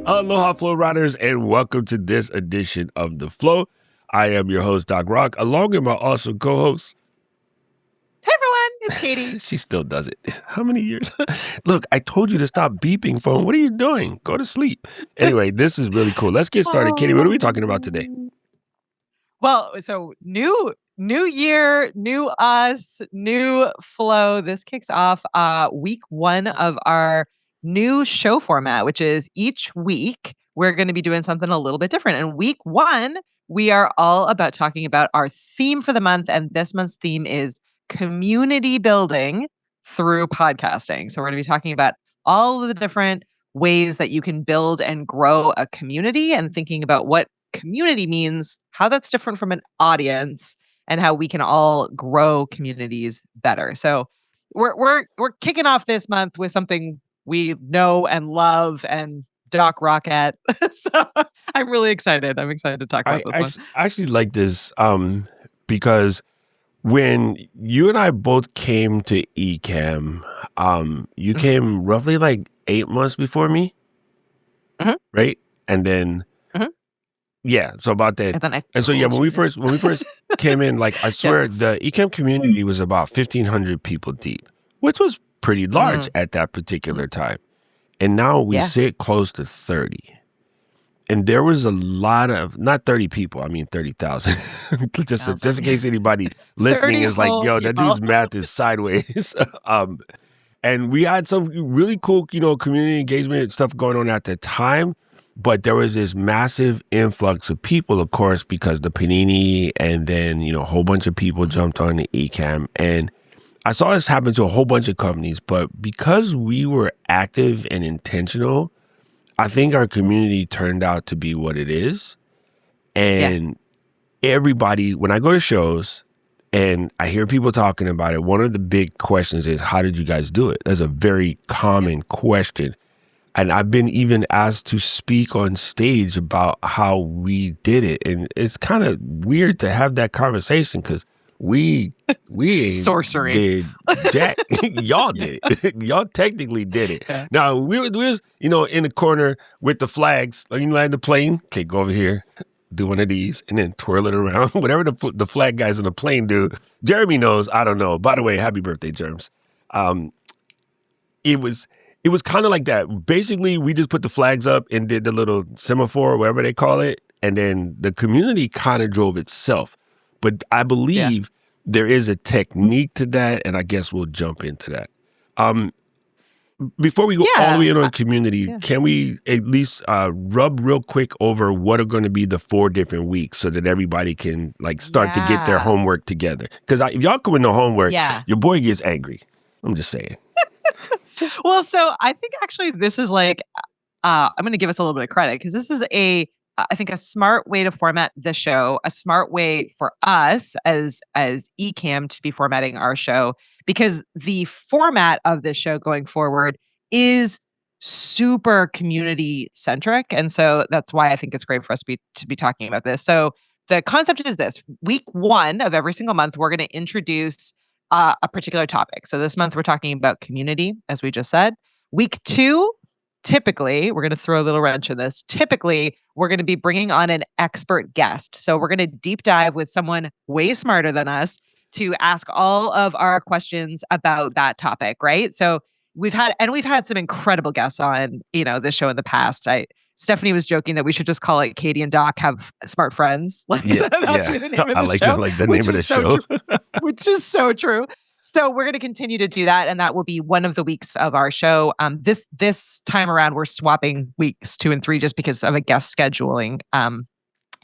Aloha, Flow Riders, and welcome to this edition of The Flow. I am your host, Doc Rock, along with my awesome co-host. Hey, everyone. It's Katie. She still does it. How many years? Look, I told you to stop beeping, phone. What are you doing? Go to sleep. Anyway, this is really cool. Let's get started. Katie, what are we talking about today? Well, so new year, new us, new flow. This kicks off week one of our new show format, which is each week we're going to be doing something a little bit different. And week one, we are all about talking about our theme for the month. And this month's theme is community building through podcasting. So we're going to be talking about all of the different ways that you can build and grow a community and thinking about what community means, how that's different from an audience, and how we can all grow communities better. So we're kicking off this month with something we know and love and Doc Rock at. So I'm really excited. I'm excited to talk about this one. I actually like this because when you and I both came to Ecamm, you came roughly like 8 months before me, right? And then yeah, so about that. And so yeah, when we first came in, like I swear the Ecamm community was about 1,500 people deep, which was pretty large at that particular time. And now we sit close to 30. And there was a lot of, not 30 people, I mean 30,000. just in case anybody listening is like, yo, that dude's math is sideways. And we had some really cool, community engagement stuff going on at the time. But there was this massive influx of people, of course, because the Panini and then, a whole bunch of people jumped on the Ecamm. And I saw this happen to a whole bunch of companies. But because we were active and intentional, I think our community turned out to be what it is. And everybody, when I go to shows and I hear people talking about it, one of the big questions is, how did you guys do it? That's a very common question. And I've been even asked to speak on stage about how we did it. And it's kind of weird to have that conversation because we sorcery did jack. Y'all did it. Y'all technically did it. Yeah. Now, we was, in the corner with the flags. Like, you land the plane. Okay, go over here. Do one of these and then twirl it around. Whatever the flag guys on the plane do. Jeremy knows. I don't know. By the way, happy birthday, Germs. It was kind of like that. Basically, we just put the flags up and did the little semaphore, whatever they call it. And then the community kind of drove itself. But I believe there is a technique to that. And I guess we'll jump into that. Before we go all the way in on community, can we at least rub real quick over what are going to be the 4 different weeks so that everybody can start to get their homework together? Because if y'all come with no homework, your boy gets angry. I'm just saying. Well, so I think actually this is I'm going to give us a little bit of credit because this is I think a smart way to format the show, a smart way for us as Ecamm to be formatting our show, because the format of this show going forward is super community centric. And so that's why I think it's great for us to be talking about this. So the concept is this: week one of every single month, we're going to introduce a particular topic. So this month we're talking about community, as we just said. Week 2, typically, we're going to throw a little wrench in this. Typically, we're going to be bringing on an expert guest. So we're going to deep dive with someone way smarter than us to ask all of our questions about that topic, right? So we've had some incredible guests on, this show in the past. Stephanie was joking that we should just call it Katie and Doc Have Smart Friends. The name of the show. I like the name of the show. Which is so true. So we're going to continue to do that. And that will be one of the weeks of our show. This time around, we're swapping weeks 2 and 3 just because of a guest scheduling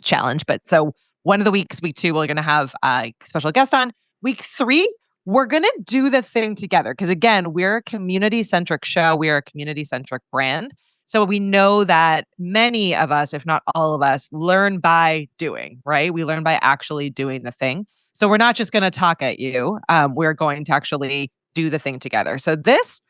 challenge. But so one of the weeks, week 2, we're going to have a special guest on. Week 3, we're going to do the thing together. Because again, we're a community-centric show. We are a community-centric brand. So we know that many of us, if not all of us, learn by doing, right? We learn by actually doing the thing. So we're not just going to talk at you. We're going to actually do the thing together. So this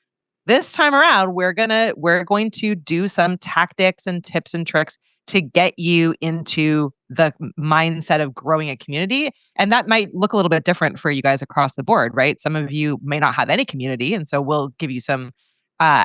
time around, we're going to do some tactics and tips and tricks to get you into the mindset of growing a community. And that might look a little bit different for you guys across the board, right? Some of you may not have any community. And so we'll give you some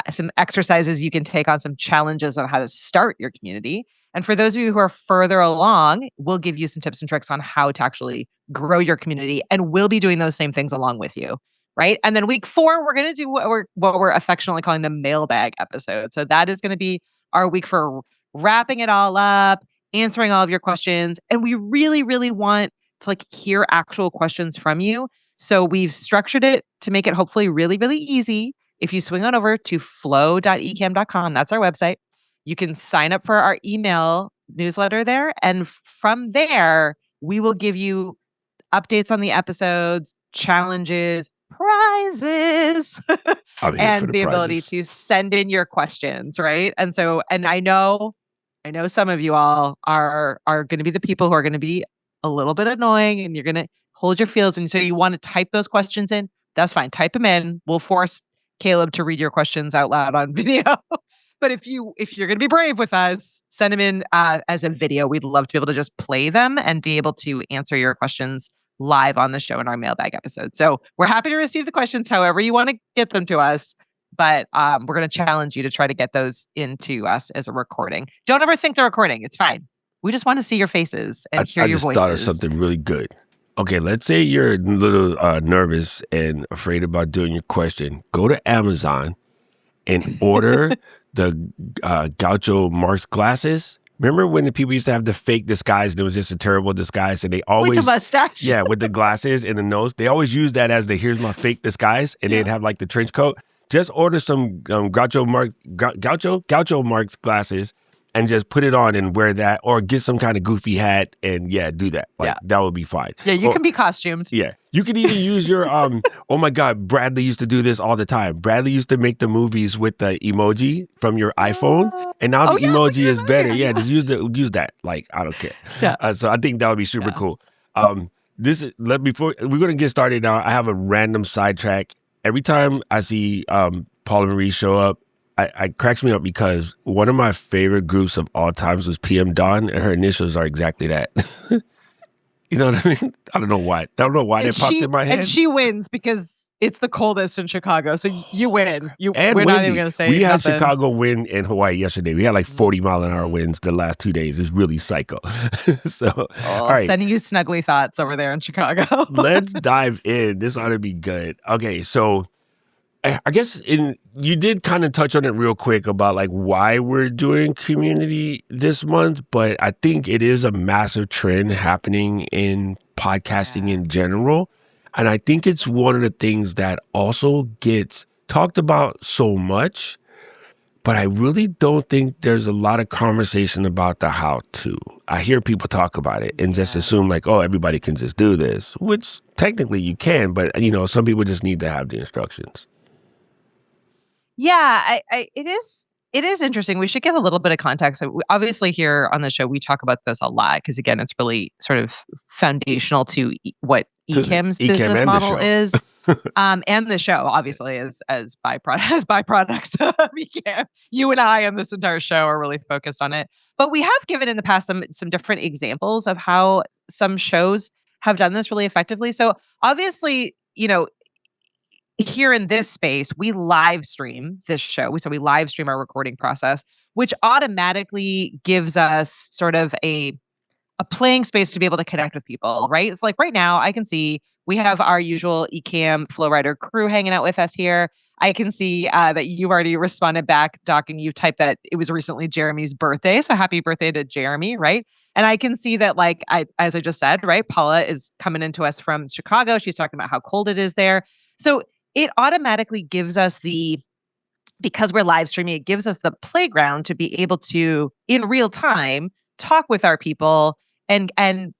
some exercises you can take on, some challenges on how to start your community. And for those of you who are further along, we'll give you some tips and tricks on how to actually grow your community. And we'll be doing those same things along with you. Right. And then week 4, we're going to do what we're affectionately calling the mailbag episode. So that is going to be our week for wrapping it all up, answering all of your questions. And we really, really want to like hear actual questions from you. So we've structured it to make it hopefully really, really easy. If you swing on over to flow.ecamm.com, that's our website, you can sign up for our email newsletter there. And from there, we will give you updates on the episodes, challenges, prizes, I'm here for and the the ability prizes. to send in your questions, right? And so, and I know some of you all are going to be the people who are going to be a little bit annoying and you're going to hold your feels. And so you want to type those questions in. That's fine. Type them in. We'll force Caleb to read your questions out loud on video. But if you're going to be brave with us, send them in as a video. We'd love to be able to just play them and be able to answer your questions live on the show in our mailbag episode. So we're happy to receive the questions however you want to get them to us. But we're going to challenge you to try to get those into us as a recording. Don't ever think they're recording. It's fine. We just want to see your faces and hear I your just voices. thought of something really good. Okay, let's say you're a little nervous and afraid about doing your question. Go to Amazon and order the Groucho Marx glasses. Remember when the people used to have the fake disguise and it was just a terrible disguise and they always... With the mustache? Yeah, with the glasses and the nose. They always use that as here's my fake disguise and they'd have like the trench coat. Just order some Groucho Marx glasses and just put it on and wear that, or get some kind of goofy hat and do that. That would be fine. Yeah, you can be costumed. Yeah. You can even use your, oh my God, Bradley used to do this all the time. Bradley used to make the movies with the emoji from your iPhone. And now the emoji is better. Yeah, just use that. Like, I don't care. Yeah. So I think that would be super cool. Before we're going to get started now, I have a random sidetrack. Every time I see Paula Marie show up, I cracks me up because one of my favorite groups of all times was PM Dawn, and her initials are exactly that. You know what I mean? I don't know why. That popped in my head. And she wins because it's the coldest in Chicago. So you win. We're windy. not even going to say We had nothing. Chicago win in Hawaii yesterday. We had like 40-mile-an-hour winds the last 2 days. It's really psycho. So, all right. Sending you snuggly thoughts over there in Chicago. Let's dive in. This ought to be good. Okay, so I guess you did kind of touch on it real quick about like why we're doing community this month, but I think it is a massive trend happening in podcasting in general. And I think it's one of the things that also gets talked about so much, but I really don't think there's a lot of conversation about the how to. I hear people talk about it and just assume like, oh, everybody can just do this, which technically you can, but some people just need to have the instructions. Yeah, it is interesting. We should give a little bit of context. Obviously, here on the show, we talk about this a lot because, again, it's really sort of foundational to what Ecamm's business model is, and the show, obviously, as byproducts of Ecamm. You and I on this entire show are really focused on it. But we have given in the past some different examples of how some shows have done this really effectively. So obviously, here in this space, we live stream this show. So we live stream our recording process, which automatically gives us sort of a playing space to be able to connect with people, right? It's like right now I can see we have our usual Ecamm Flowrider crew hanging out with us here. I can see that you've already responded back, Doc, and you typed that it was recently Jeremy's birthday. So happy birthday to Jeremy, right? And I can see that, like, as I just said, right, Paula is coming into us from Chicago. She's talking about how cold it is there. So it automatically gives us because we're live streaming, it gives us the playground to be able to, in real time, talk with our people and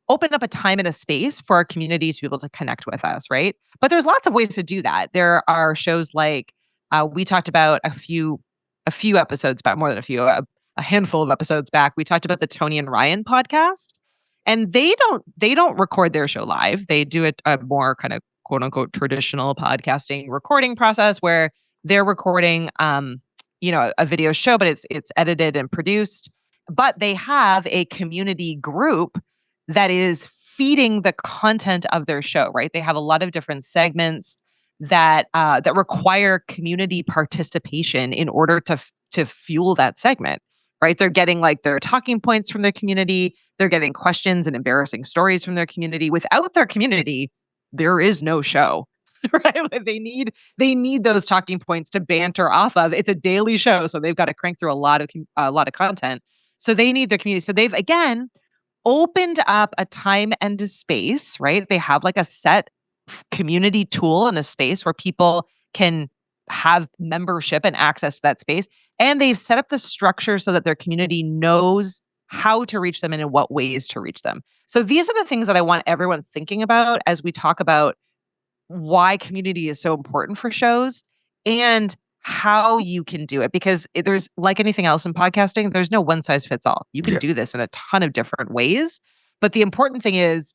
open up a time and a space for our community to be able to connect with us, right? But there's lots of ways to do that. There are shows like we talked about a few episodes back, more than a handful of episodes back. We talked about the Tony and Ryan podcast, and they don't record their show live. They do a more kind of quote unquote traditional podcasting recording process where they're recording, a video show, but it's edited and produced. But they have a community group that is feeding the content of their show, right? They have a lot of different segments that require community participation in order to fuel that segment, right? They're getting like their talking points from their community. They're getting questions and embarrassing stories from their community. Without their community, there is no show, right? Like they need those talking points to banter off of. It's a daily show, so they've got to crank through a lot of content. So they need their community. So they've again opened up a time and a space, right? They have like a set community tool and a space where people can have membership and access to that space. And they've set up the structure so that their community knows how to reach them and in what ways to reach them. So these are the things that I want everyone thinking about as we talk about why community is so important for shows and how you can do it. Because there's like anything else in podcasting, there's no one size fits all. You can Yeah. do this in a ton of different ways. But the important thing is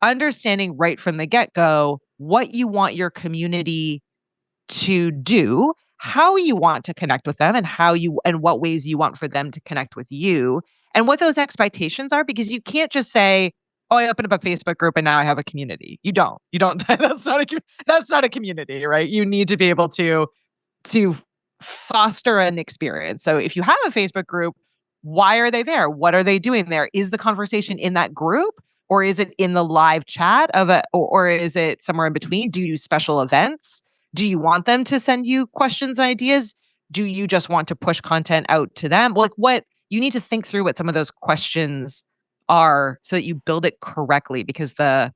understanding right from the get-go what you want your community to do, how you want to connect with them, and what ways you want for them to connect with you, and what those expectations are, because you can't just say, "Oh, I opened up a Facebook group and now I have a community." You don't. You don't. That's not a community, right? You need to be able to foster an experience. So if you have a Facebook group, why are they there? What are they doing there? Is the conversation in that group, or is it in the live chat or is it somewhere in between? Do you do special events? Do you want them to send you questions, ideas? Do you just want to push content out to them? Like what you need to think through what some of those questions are so that you build it correctly, because the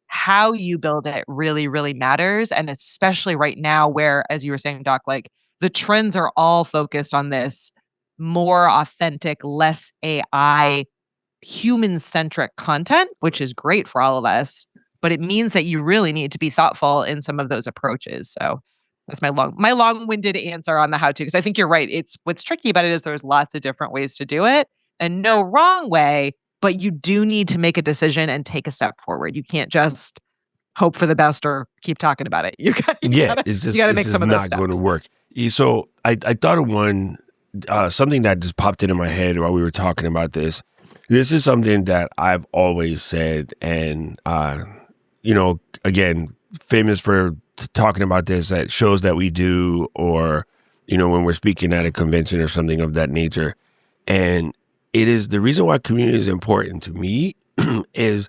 how you build it really, really matters. And especially right now, where, as you were saying, Doc, like the trends are all focused on this more authentic, less AI, human centric content, which is great for all of us. But it means that you really need to be thoughtful in some of those approaches. So that's my long-winded answer on the how to, because I think you're right. It's what's tricky about it is there's lots of different ways to do it and no wrong way, but you do need to make a decision and take a step forward. You can't just hope for the best or keep talking about it. Yeah, You gotta it's make just some of those not going to steps. work. So I thought of one something that just popped into my head while we were talking about this. This is something that I've always said, and again, famous for talking about this at shows that we do, or when we're speaking at a convention or something of that nature. And it is the reason why community is important to me is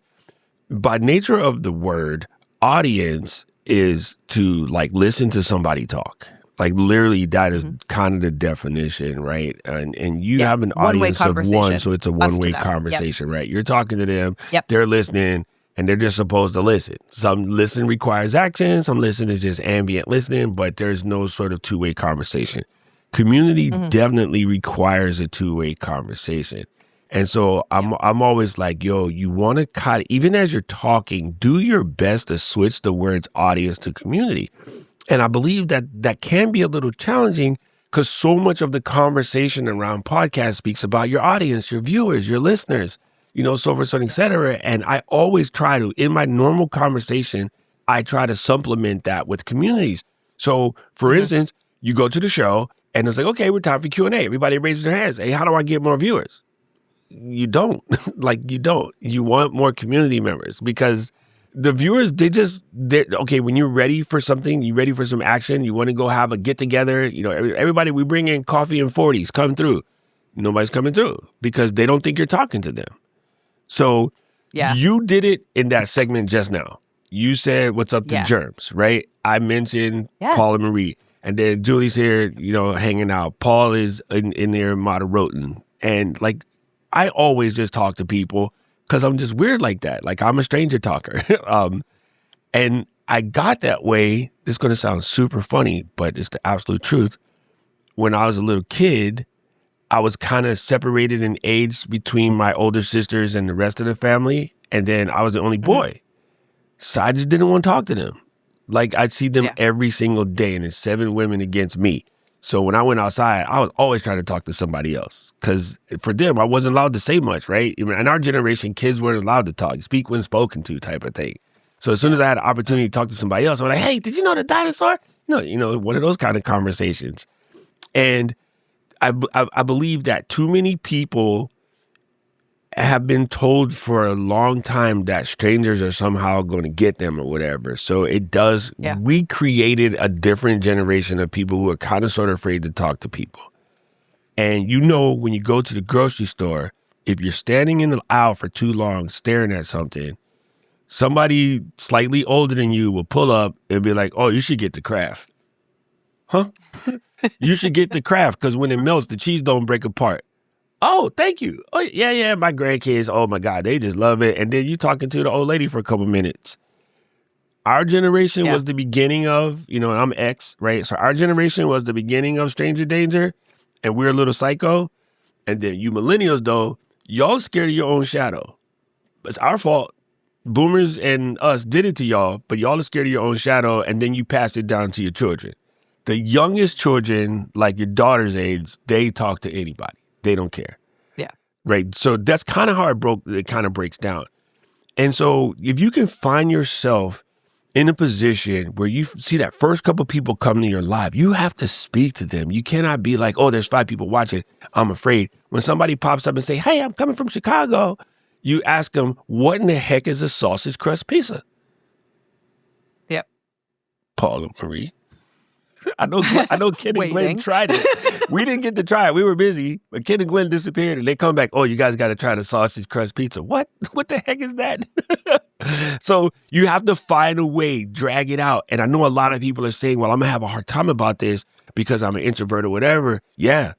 by nature of the word, audience is to like listen to somebody talk. Like literally that is kind of the definition, right? And you have an One-way audience of one, conversation. so it's a Us to one-way them. conversation, right? You're talking to them, Yep. they're listening, and they're just supposed to listen. Some listen requires action, some listen is just ambient listening, but there's no sort of two-way conversation. Community definitely requires a two-way conversation. And so I'm always like, yo, you want to cut, even as you're talking, do your best to switch the words audience to community. And I believe that can be a little challenging because so much of the conversation around podcasts speaks about your audience, your viewers, your listeners, so forth, so on, et cetera. And I always try to, in my normal conversation, I try to supplement that with communities. So for instance, you go to the show and it's like, okay, we're time for Q&A. Everybody raises their hands. Hey, how do I get more viewers? You don't. You don't. You want more community members because the viewers, okay, when you're ready for something, you ready for some action, you want to go have a get together, everybody, we bring in coffee and 40s, come through. Nobody's coming through because they don't think you're talking to them. So you did it in that segment just now. You said, what's up to Germs, right? I mentioned Paul and Marie, and then Julie's here, hanging out. Paul is in there moderating. And I always just talk to people because I'm just weird like that. Like I'm a stranger talker. And I got that way. This is going to sound super funny, but it's the absolute truth. When I was a little kid, I was kind of separated in age between my older sisters and the rest of the family. And then I was the only boy. So I just didn't want to talk to them. Like I'd see them every single day and it's 7 women against me. So when I went outside, I was always trying to talk to somebody else because for them, I wasn't allowed to say much, right? In our generation, kids weren't allowed to talk. Speak when spoken to type of thing. So as soon as I had an opportunity to talk to somebody else, I'm like, hey, did you know the dinosaur? One of those kind of conversations. And I believe that too many people have been told for a long time that strangers are somehow going to get them or whatever. So it does. Yeah. We created a different generation of people who are kind of sort of afraid to talk to people. And when you go to the grocery store, if you're standing in the aisle for too long staring at something, somebody slightly older than you will pull up and be like, "Oh, you should get the Kraft." Huh? You should get the Kraft because when it melts, the cheese don't break apart. Oh, thank you. Oh, yeah. My grandkids, oh my God, they just love it. And then you talking to the old lady for a couple minutes. Our generation was the beginning of, and I'm X, right? So our generation was the beginning of stranger danger, and we're a little psycho. And then you millennials, though, y'all scared of your own shadow. It's our fault. Boomers and us did it to y'all, but y'all are scared of your own shadow, and then you pass it down to your children. The youngest children, like your daughter's age, they talk to anybody. They don't care. Yeah. Right. So that's kind of how it kind of breaks down. And so if you can find yourself in a position where you see that first couple people come to your live, you have to speak to them. You cannot be like, oh, there's 5 people watching, I'm afraid. When somebody pops up and say, hey, I'm coming from Chicago, you ask them, what in the heck is a sausage crust pizza? Yep. Paul and Marie. I know Ken and Glenn tried it. We didn't get to try it. We were busy, but Ken and Glenn disappeared and they come back. Oh, you guys got to try the sausage crust pizza. What? What the heck is that? So you have to find a way, drag it out. And I know a lot of people are saying, well, I'm going to have a hard time about this because I'm an introvert or whatever. Yeah.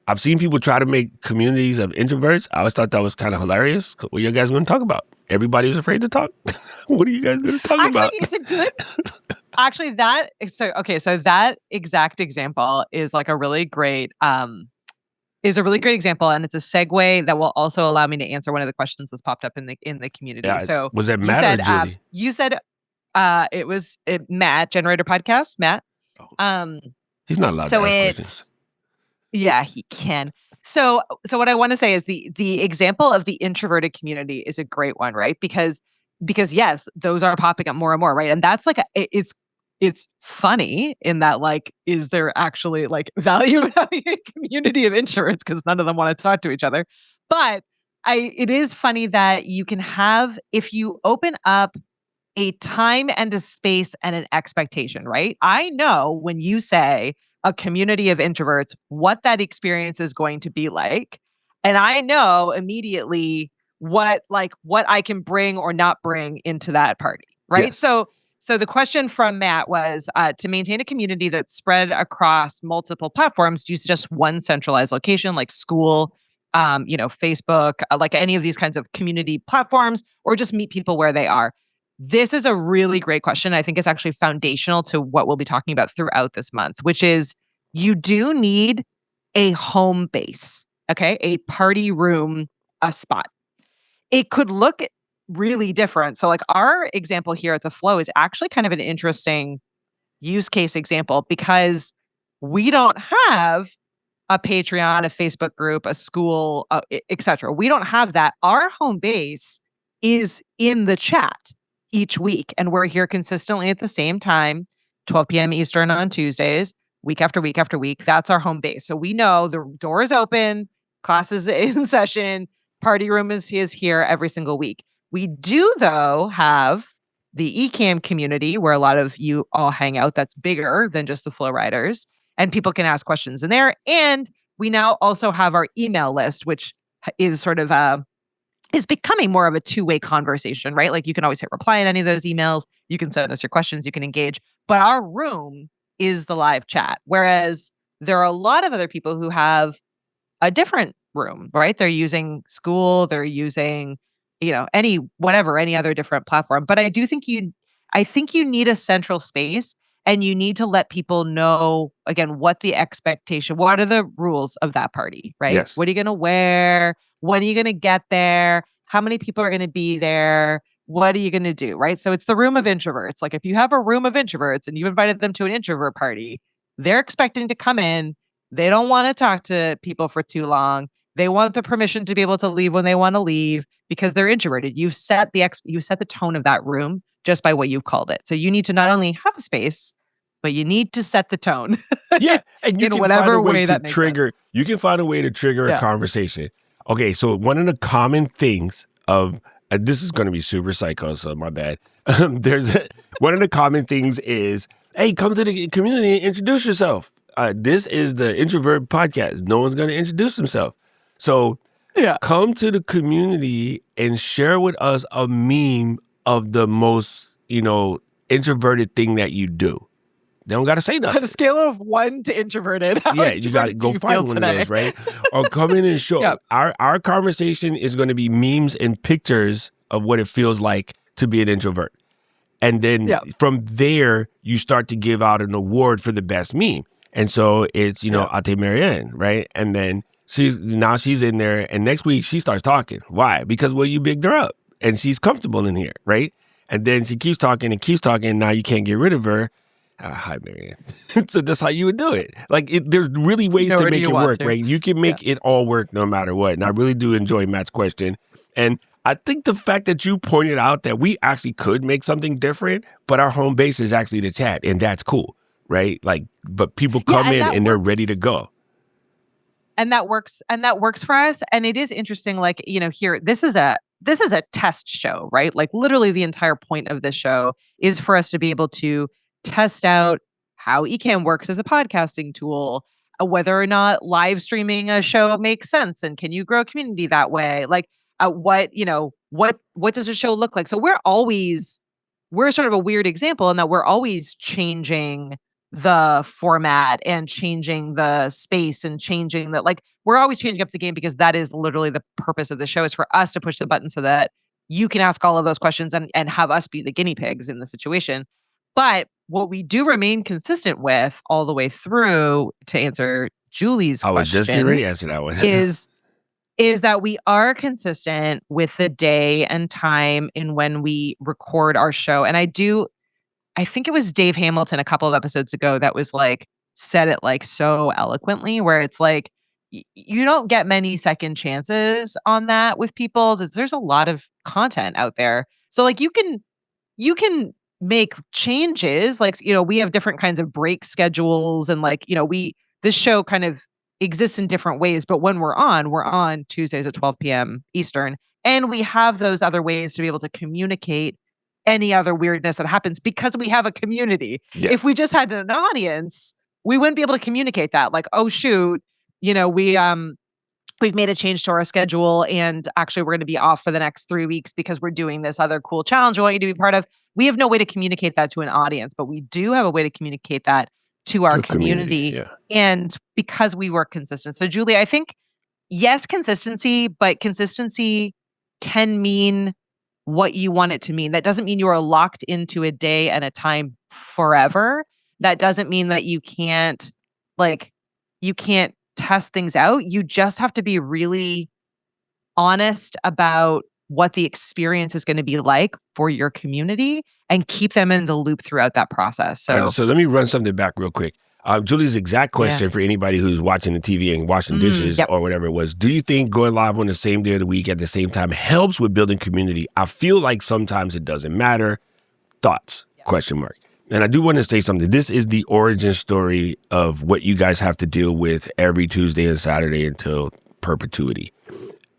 I've seen people try to make communities of introverts. I always thought that was kind of hilarious. What are you guys going to talk about? Everybody's afraid to talk. What are you guys going to talk about? Actually, it's a good. Actually, so that exact example is like a really great example, and it's a segue that will also allow me to answer one of the questions that's popped up in the community. Yeah, so was that Matt or Julie? You said it was Matt, Generator Podcast, Matt. He's not allowed to ask questions. Yeah, he can. So what I want to say is the example of the introverted community is a great one, right? Because yes, those are popping up more and more, right? And that's like it's funny in that, like, is there actually like value in having a community of introverts because none of them want to talk to each other? But it is funny that you can have, if you open up a time and a space and an expectation, right? I know when you say a community of introverts, what that experience is going to be like. And I know immediately what I can bring or not bring into that party, right? Yes. So the question from Matt was, to maintain a community that's spread across multiple platforms, do you suggest one centralized location like school, Facebook, like any of these kinds of community platforms, or just meet people where they are? This is a really great question. I think it's actually foundational to what we'll be talking about throughout this month, which is you do need a home base, okay? A party room, a spot. It could look really different. So like our example here at the Flow is actually kind of an interesting use case example because we don't have a Patreon, a Facebook group, a school, etc. We don't have that. Our home base is in the chat each week, and we're here consistently at the same time, 12 p.m. Eastern on Tuesdays, week after week after week. That's our home base. So we know the door is open, class is in session, party room is here every single week. We do, though, have the Ecamm community where a lot of you all hang out. That's bigger than just the Flow Riders, and people can ask questions in there. And we now also have our email list, which is sort of is becoming more of a two-way conversation, right? Like you can always hit reply in any of those emails. You can send us your questions. You can engage. But our room is the live chat. Whereas there are a lot of other people who have a different room, right? They're using school. They're using, any other different platform. But I think you need a central space, and you need to let people know, again, what the expectation, what are the rules of that party, right? Yes. What are you going to wear? When are you going to get there? How many people are going to be there? What are you going to do, right? So it's the room of introverts. Like if you have a room of introverts and you invited them to an introvert party, they're expecting to come in. They don't want to talk to people for too long. They want the permission to be able to leave when they want to leave because they're introverted. You set the tone of that room just by what you've called it. So you need to not only have a space, but you need to set the tone. Yeah, and you in can whatever find a way way to that makes trigger. sense. You can find a way to trigger a conversation. Okay, so one of the common things of this is going to be super psycho, so my bad. One of the common things is, hey, come to the community and introduce yourself. This is the introvert podcast. No one's going to introduce themselves. So Yeah. come to the community and share with us a meme of the most, introverted thing that you do. They don't got to say nothing. On a scale of 1 to introverted, how Yeah, you got to introverted do go you find feel one today? of those, right? Or come in and show. Yep. Our conversation is going to be memes and pictures of what it feels like to be an introvert. And then Yep. from there, you start to give out an award for the best meme. And so it's, Yep. Ate Marianne, right? And then she's in there. And next week she starts talking. Why? Because, well, you bigged her up and she's comfortable in here, right? And then she keeps talking and keeps talking. And now you can't get rid of her. Hi, Marianne. So that's how you would do it. Like, there's really ways to make it work, right? You can make it all work no matter what. And I really do enjoy Matt's question. And I think the fact that you pointed out that we actually could make something different, but our home base is actually the chat, and that's cool, right? Like, but people come in and they're ready to go. And that works for us. And it is interesting, like, here, this is a test show, right? Like, literally the entire point of this show is for us to be able to test out how Ecamm works as a podcasting tool, whether or not live streaming a show makes sense, and can you grow a community that way? Like, what does a show look like? So we're sort of a weird example in that we're always changing the format and changing the space and changing that, like, we're always changing up the game, because that is literally the purpose of the show, is for us to push the button so that you can ask all of those questions and have us be the guinea pigs in the situation. But what we do remain consistent with all the way through, to answer Julie's question, I was just getting ready to answer that one. is that we are consistent with the day and time in when we record our show. And I think it was Dave Hamilton a couple of episodes ago that was like, said it like so eloquently, where it's like, you don't get many second chances on that with people. There's a lot of content out there. So like, you can make changes. Like, we have different kinds of break schedules, and like, this show kind of exists in different ways, but when we're on Tuesdays at 12 p.m. Eastern, and we have those other ways to be able to communicate any other weirdness that happens, because we have a community. Yeah. If we just had an audience, we wouldn't be able to communicate that. Like, oh shoot, we've made a change to our schedule, and actually we're going to be off for the next 3 weeks because we're doing this other cool challenge we want you to be part of. We have no way to communicate that to an audience, but we do have a way to communicate that to our community. Yeah. And because we were consistent. So Julie, I think, yes, consistency, but consistency can mean what you want it to mean. That doesn't mean you are locked into a day and a time forever. That doesn't mean that you can't test things out. You just have to be really honest about what the experience is going to be like for your community, and keep them in the loop throughout that process. So let me run something back real quick. Julie's exact question for anybody who's watching the TV and washing dishes or whatever it was. Do you think going live on the same day of the week at the same time helps with building community? I feel like sometimes it doesn't matter. Thoughts? Question mark. And I do want to say something. This is the origin story of what you guys have to deal with every Tuesday and Saturday until perpetuity.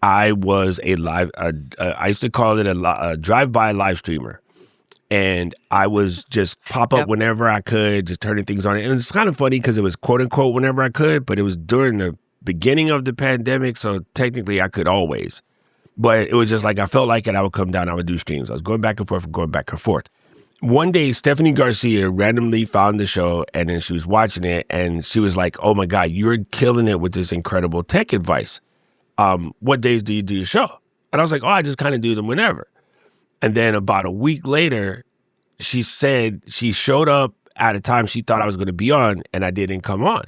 I was I used to call it a drive-by live streamer. And I was just pop up whenever I could, just turning things on. And it was kind of funny because it was quote unquote whenever I could, but it was during the beginning of the pandemic. So technically I could always, but it was just like, I felt like it. I would come down, I would do streams. I was going back and forth. One day, Stephanie Garcia randomly found the show, and then she was watching it, and she was like, oh my God, you're killing it with this incredible tech advice. What days do you do your show? And I was like, oh, I just kind of do them whenever. And then about a week later, she said she showed up at a time she thought I was going to be on, and I didn't come on.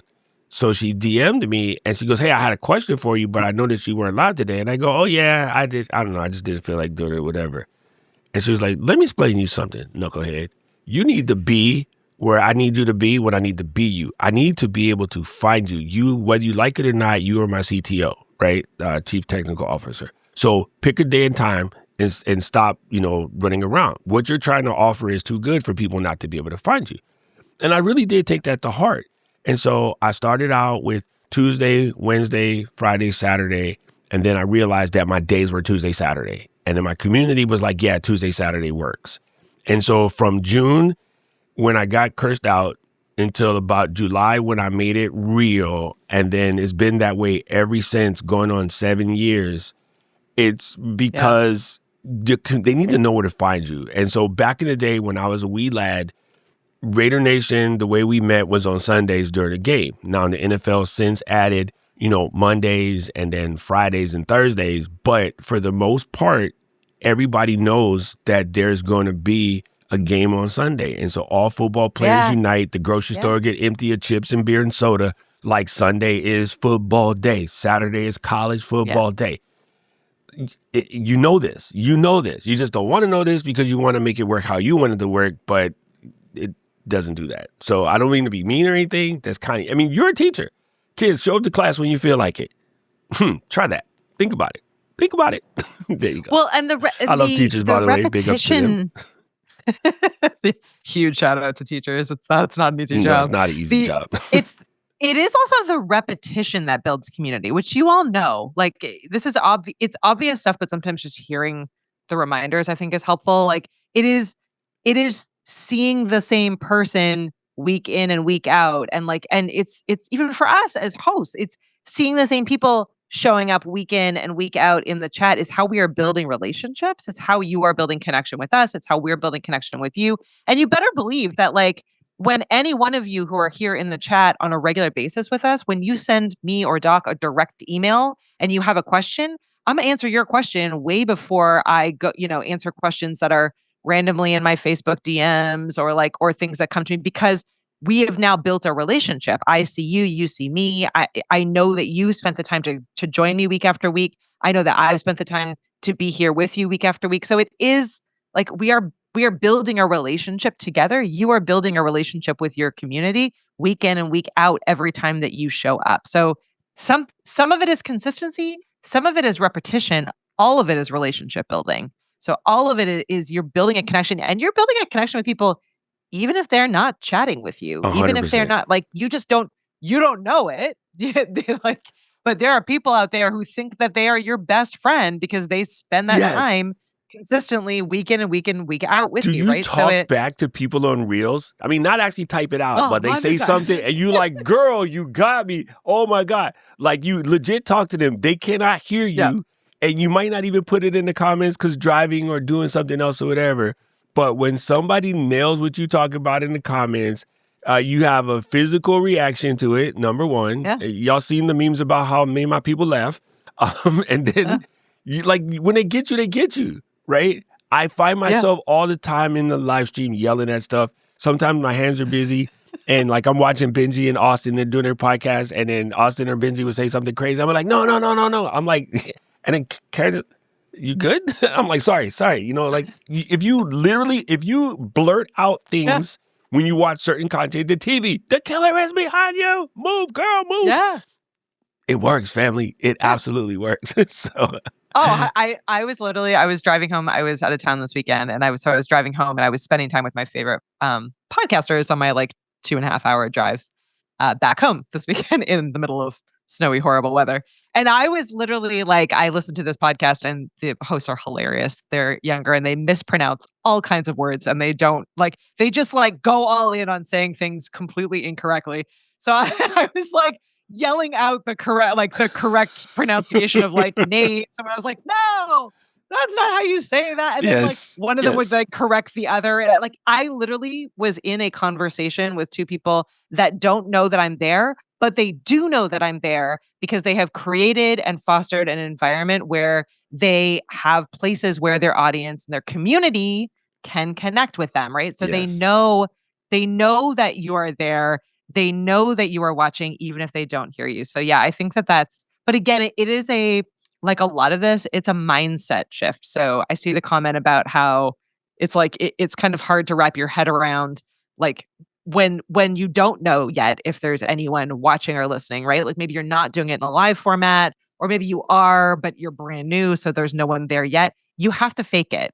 So she DM'd me, and she goes, hey, I had a question for you, but I noticed you weren't live today. And I go, oh, yeah, I did. I don't know. I just didn't feel like doing it, whatever. And she was like, let me explain you something, knucklehead. You need to be where I need you to be when I need to be you. I need to be able to find you. You, whether you like it or not, you are my CTO, right? Chief Technical Officer. So pick a day and time and stop, running around. What you're trying to offer is too good for people not to be able to find you. And I really did take that to heart. And so I started out with Tuesday, Wednesday, Friday, Saturday. And then I realized that my days were Tuesday, Saturday. And then my community was like, yeah, Tuesday, Saturday works. And so from June, when I got cursed out, until about July when I made it real. And then it's been that way ever since, going on 7 years. It's because they need to know where to find you. And so back in the day when I was a wee lad, Raider Nation, the way we met was on Sundays during the game. Now the NFL since added, Mondays and then Fridays and Thursdays. But for the most part, everybody knows that there's going to be a game on Sunday. And so all football players unite. The grocery store get empty of chips and beer and soda. Like Sunday is football day. Saturday is college football day. You know this. You know this. You just don't want to know this because you want to make it work how you want it to work, but it doesn't do that. So I don't mean to be mean or anything. That's you're a teacher. Kids, show up to class when you feel like it. Try that. Think about it. Think about it. There you go. Well, and I love teachers, by the way. Big up to them. Huge shout out to teachers. It's not an easy job. It's not an easy job. It is also the repetition that builds community, which you all know. Like this is it's obvious stuff, but sometimes just hearing the reminders I think is helpful. Like it is seeing the same person week in and week out, and it's even for us as hosts, it's seeing the same people showing up week in and week out in the chat is how we are building relationships. It's how you are building connection with us. It's how we're building connection with you. And you better believe that when any one of you who are here in the chat on a regular basis with us, when you send me or Doc a direct email and you have a question, I'm gonna answer your question way before I go, answer questions that are randomly in my Facebook DMs or things that come to me, because we have now built a relationship. I see you, you see me. I know that you spent the time to join me week after week. I know that I've spent the time to be here with you week after week. So it is like we are building a relationship together. You are building a relationship with your community week in and week out every time that you show up. So some of it is consistency, some of it is repetition, all of it is relationship building. So all of it is you're building a connection, and you're building a connection with people even if they're not chatting with you, 100%. even if they're not you don't know it. But there are people out there who think that they are your best friend because they spend that time consistently week in and week out with you, right? Do you talk back to people on Reels? Not actually type it out, but they say something and you like, girl, you got me. Oh my God. Like you legit talk to them. They cannot hear you. Yeah. And you might not even put it in the comments because driving or doing something else or whatever. But when somebody nails what you talk about in the comments, you have a physical reaction to it, number one. Yeah. Y'all seen the memes about how me and my people laugh. And then when they get you, right? I find myself all the time in the live stream yelling at stuff. Sometimes my hands are busy and I'm watching Benji and Austin, they're doing their podcast, and then Austin or Benji would say something crazy. I'm like, no. I'm like, and then Karen, you good? I'm like, sorry. If you blurt out things when you watch certain content, the TV, the killer is behind you. Move, girl, move. Yeah. It works, family. It absolutely works. So. I was driving home. I was out of town this weekend, and I was driving home, and I was spending time with my favorite podcasters on my 2.5 hour drive back home this weekend in the middle of snowy, horrible weather. And I was literally I listened to this podcast, and the hosts are hilarious. They're younger and they mispronounce all kinds of words, and they don't they just go all in on saying things completely incorrectly. So I was yelling out the correct pronunciation of names. And I was like, no, that's not how you say that. And then one of them would correct the other. And I literally was in a conversation with two people that don't know that I'm there, but they do know that I'm there because they have created and fostered an environment where they have places where their audience and their community can connect with them, right? So they know that you are there. They know that you are watching, even if they don't hear you. So yeah, I think that's, but again, it is a lot of this, it's a mindset shift. So I see the comment about how it's it's kind of hard to wrap your head around when you don't know yet if there's anyone watching or listening, right? Maybe you're not doing it in a live format, or maybe you are, but you're brand new, so there's no one there yet. You have to fake it.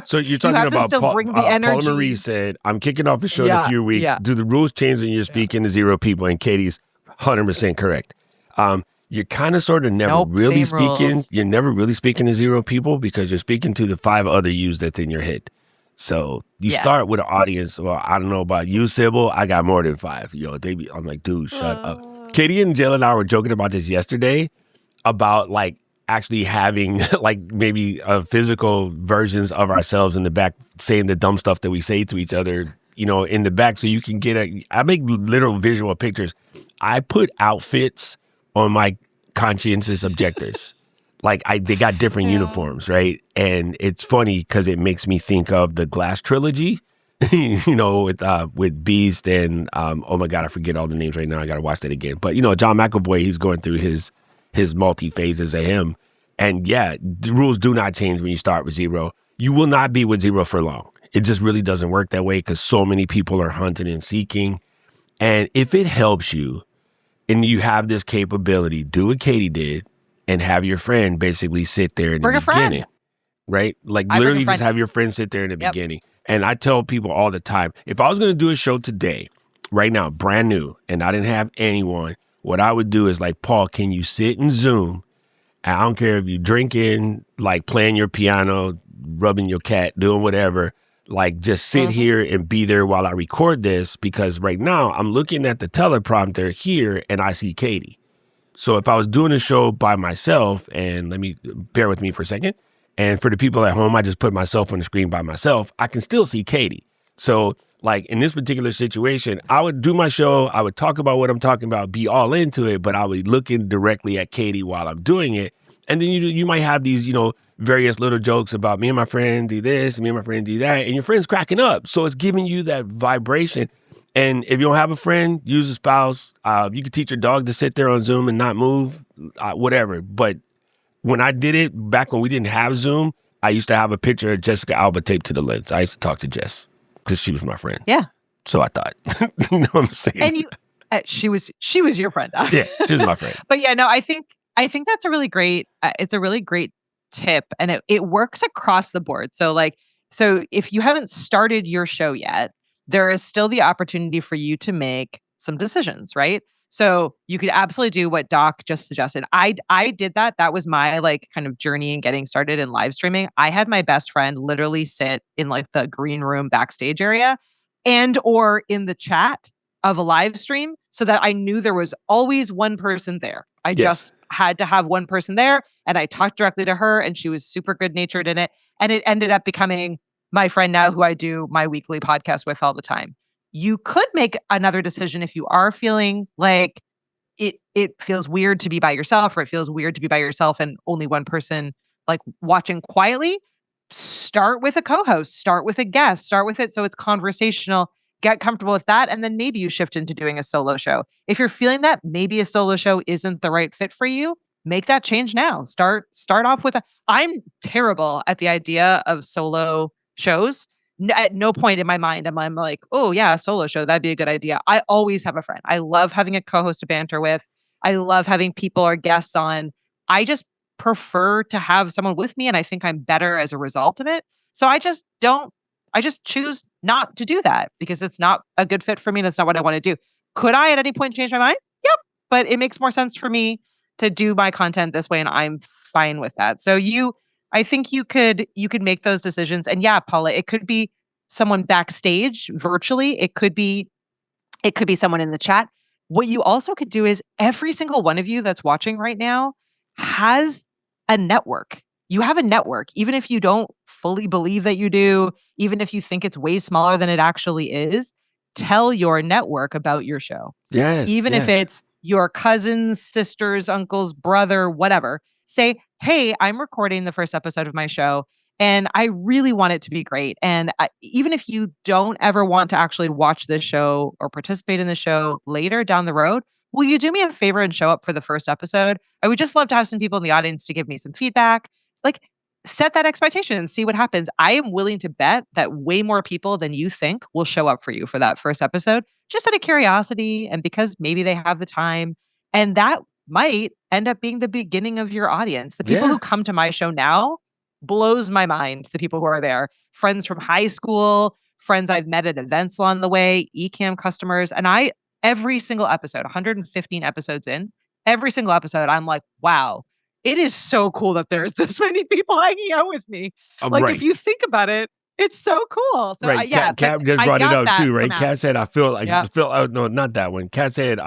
So you're talking about Paula Marie said, I'm kicking off a show in a few weeks. Yeah. Do the rules change when you're speaking to 0 people? And Katie's 100% correct. you're kind of sort of never Nope, really same speaking. rules. You're never really speaking to zero people because you're speaking to the 5 other yous that's in your head. So you Yeah. start with an audience. Well, I don't know about you, Sybil. I got more than 5. Yo, I'm like, dude, shut up. Katie and Jill and I were joking about this yesterday about like actually having like maybe physical versions of ourselves in the back saying the dumb stuff that we say to each other, in the back, so you can I make literal visual pictures. I put outfits on my conscientious objectors. Like they got different Yeah. uniforms, right? And it's funny because it makes me think of the Glass trilogy, with Beast and oh my God, I forget all the names right now. I got to watch that again. But John McAvoy, he's going through his multi phases of him, and yeah, the rules do not change when you start with zero. You will not be with zero for long. It just really doesn't work that way because so many people are hunting and seeking. And if it helps you, and you have this capability, do what Katie did and have your friend basically sit there in the Bring a beginning, friend. right? Like I bring a literally just friend. have your friend sit there in the Yep. beginning. And I tell people all the time, if I was going to do a show today, right now, brand new, and I didn't have anyone, what I would do is like, Paul, can you sit in Zoom? And I don't care if you're drinking, like playing your piano, rubbing your cat, doing whatever. Like just sit here and be there while I record this, because right now I'm looking at the teleprompter here and I see Katie. So if I was doing a show by myself, and let me bear with me for a second, and for the people at home, I just put myself on the screen by myself, I can still see Katie. So like in this particular situation, I would do my show, I would talk about what I'm talking about, be all into it, but I would be looking directly at Katie while I'm doing it. And then you might have these, various little jokes about me and my friend do this, me and my friend do that, and your friend's cracking up. So it's giving you that vibration. And if you don't have a friend, use a spouse. You can teach your dog to sit there on Zoom and not move, whatever. But when I did it back when we didn't have Zoom, I used to have a picture of Jessica Alba taped to the lens. I used to talk to Jess because she was my friend. Yeah. So I thought, you know what I'm saying? And she was your friend. Yeah, she was my friend. But yeah, no, I think that's a really great. It's a really great tip, and it works across the board. So if you haven't started your show yet, there is still the opportunity for you to make some decisions, right? So you could absolutely do what Doc just suggested. I did that. That was my like kind of journey in getting started in live streaming. I had my best friend literally sit in like the green room backstage area and or in the chat of a live stream so that I knew there was always one person there. I just had to have one person there, and I talked directly to her, and she was super good natured in it. And it ended up becoming my friend now, who I do my weekly podcast with all the time. You could make another decision if you are feeling like it feels weird to be by yourself, or it feels weird to be by yourself and only one person like watching quietly. Start with a co-host, start with a guest, start with it so it's conversational. Get comfortable with that, and then maybe you shift into doing a solo show. If you're feeling that maybe a solo show isn't the right fit for you, make that change now. Start off with I'm terrible at the idea of solo shows. At no point in my mind am I like, oh yeah, a solo show, that'd be a good idea. I always have a friend. I love having a co-host to banter with. I love having people or guests on. I just prefer to have someone with me, and I think I'm better as a result of it. So I just choose not to do that because it's not a good fit for me. That's not what I want to do. Could I at any point change my mind? Yep. But it makes more sense for me to do my content this way, and I'm fine with that. So I think you could make those decisions. And yeah, Paula, it could be someone backstage virtually. It could be someone in the chat. What you also could do is every single one of you that's watching right now has a network. You have a network, even if you don't fully believe that you do, even if you think it's way smaller than it actually is, tell your network about your show. Yes. Even if it's your cousins, sisters, uncles, brother, whatever. Say, hey, I'm recording the first episode of my show and I really want it to be great. And even if you don't ever want to actually watch this show or participate in the show later down the road, will you do me a favor and show up for the first episode? I would just love to have some people in the audience to give me some feedback. Like, set that expectation and see what happens. I am willing to bet that way more people than you think will show up for you for that first episode, just out of curiosity and because maybe they have the time. And that might end up being the beginning of your audience. The people who come to my show now blows my mind. The people who are there, friends from high school, friends I've met at events along the way, Ecamm customers. And every single episode, 115 episodes in, every single episode, I'm like, wow, it is so cool that there's this many people hanging out with me. Like, if Right. you think about it, it's so cool. So Right. yeah, but Cat just I brought it got up that too, from right? Cat asking said, I you. feel like, Yeah. no, not that one. Cat said,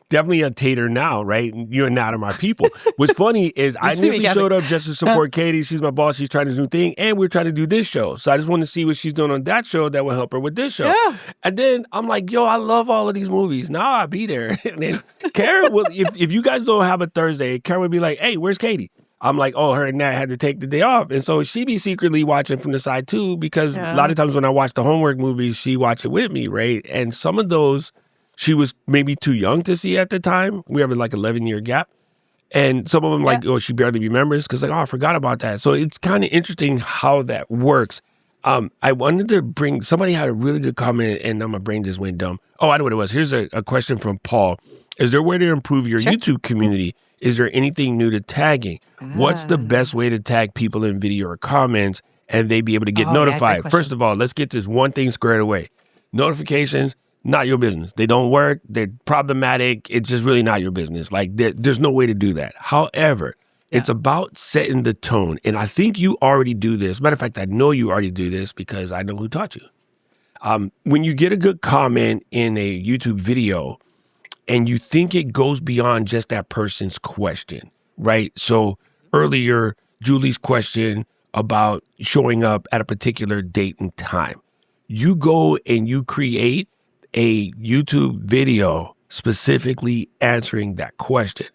definitely a tater now, right? You and Nat are my people. What's funny is You I see me, initially Gabby. showed up just to support Katie. She's my boss. She's trying this new thing. And we're trying to do this show. So I just want to see what she's doing on that show that will help her with this show. Yeah. And then I'm like, yo, I love all of these movies. Now I'll be there. And then Karen will, if you guys don't have a Thursday, Karen would be like, hey, where's Katie? I'm like, oh, her and Nat had to take the day off. And so she be secretly watching from the side too, because a lot of times when I watch the homework movies, she watch it with me, right? And some of those she was maybe too young to see at the time. We have like 11-year gap. And some of them like, oh, she barely remembers because like, oh, I forgot about that. So it's kind of interesting how that works. I wanted to bring, somebody had a really good comment and now my brain just went dumb. Oh, I know what it was. Here's a question from Paul. Is there a way to improve your YouTube community? Is there anything new to tagging? What's the best way to tag people in video or comments and they be able to get notified? First of all, let's get this one thing squared away. Notifications, not your business. They don't work. They're problematic. It's just really not your business. Like there's no way to do that. However, it's about setting the tone. And I think you already do this. Matter of fact, I know you already do this because I know who taught you. When you get a good comment in a YouTube video and you think it goes beyond just that person's question, right? So earlier, Julie's question about showing up at a particular date and time. You go and you create a YouTube video specifically answering that question.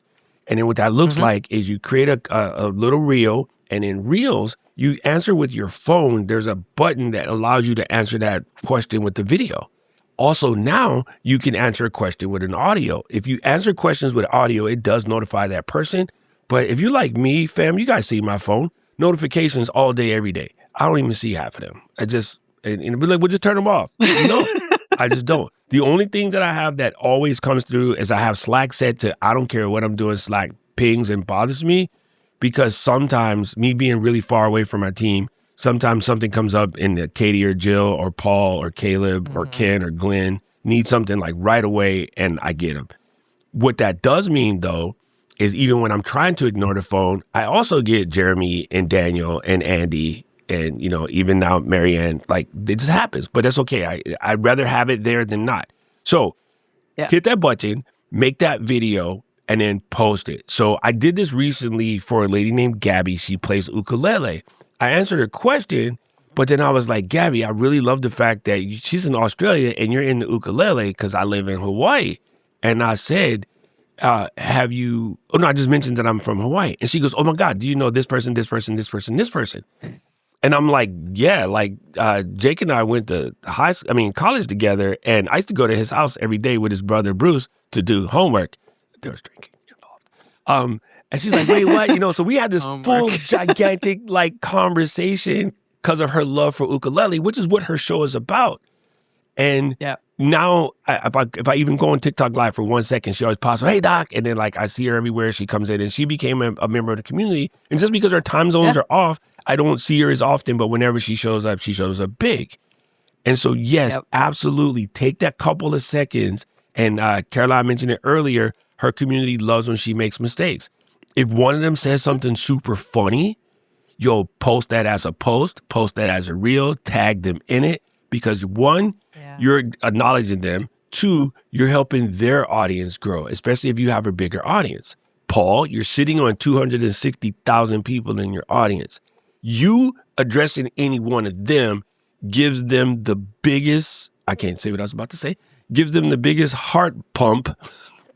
And then what that looks like is you create a little reel, and in reels, you answer with your phone. There's a button that allows you to answer that question with the video. Also, now you can answer a question with an audio. If you answer questions with audio, it does notify that person. But if you like me, fam, you guys see my phone, notifications all day, every day. I don't even see half of them. And be like, we'll just turn them off. No, I just don't. The only thing that I have that always comes through is I have Slack set to, I don't care what I'm doing, Slack pings and bothers me, because sometimes me being really far away from my team, sometimes something comes up in the Katie or Jill or Paul or Caleb or Ken or Glenn need something like right away and I get them. What that does mean though, is even when I'm trying to ignore the phone, I also get Jeremy and Daniel and Andy and, you know, even now Marianne, like it just happens, but that's okay. I'd rather have it there than not. So hit that button, make that video, and then post it. So I did this recently for a lady named Gabby. She plays ukulele. I answered her question, but then I was like, Gabby, I really love the fact that she's in Australia and you're in the ukulele because I live in Hawaii. And I said, I just mentioned that I'm from Hawaii. And she goes, oh my God, do you know this person, this person, this person, this person? And I'm like, yeah, like Jake and I went to college together, and I used to go to his house every day with his brother Bruce to do homework. There was drinking involved. And she's like, wait, what? You know, so we had this full gigantic like conversation because of her love for ukulele, which is what her show is about. And now if I even go on TikTok live for 1 second, she always pops up, hey doc. And then like I see her everywhere. She comes in and she became a member of the community. And just because her time zones are off, I don't see her as often, but whenever she shows up big. And so, yes, absolutely. Take that couple of seconds. And Caroline mentioned it earlier. Her community loves when she makes mistakes. If one of them says something super funny, post that as a post that as a reel, tag them in it. Because one, you're acknowledging them. Two, you're helping their audience grow, especially if you have a bigger audience. Paul, you're sitting on 260,000 people in your audience. You addressing any one of them gives them the biggest, I can't say what I was about to say, gives them the biggest heart pump.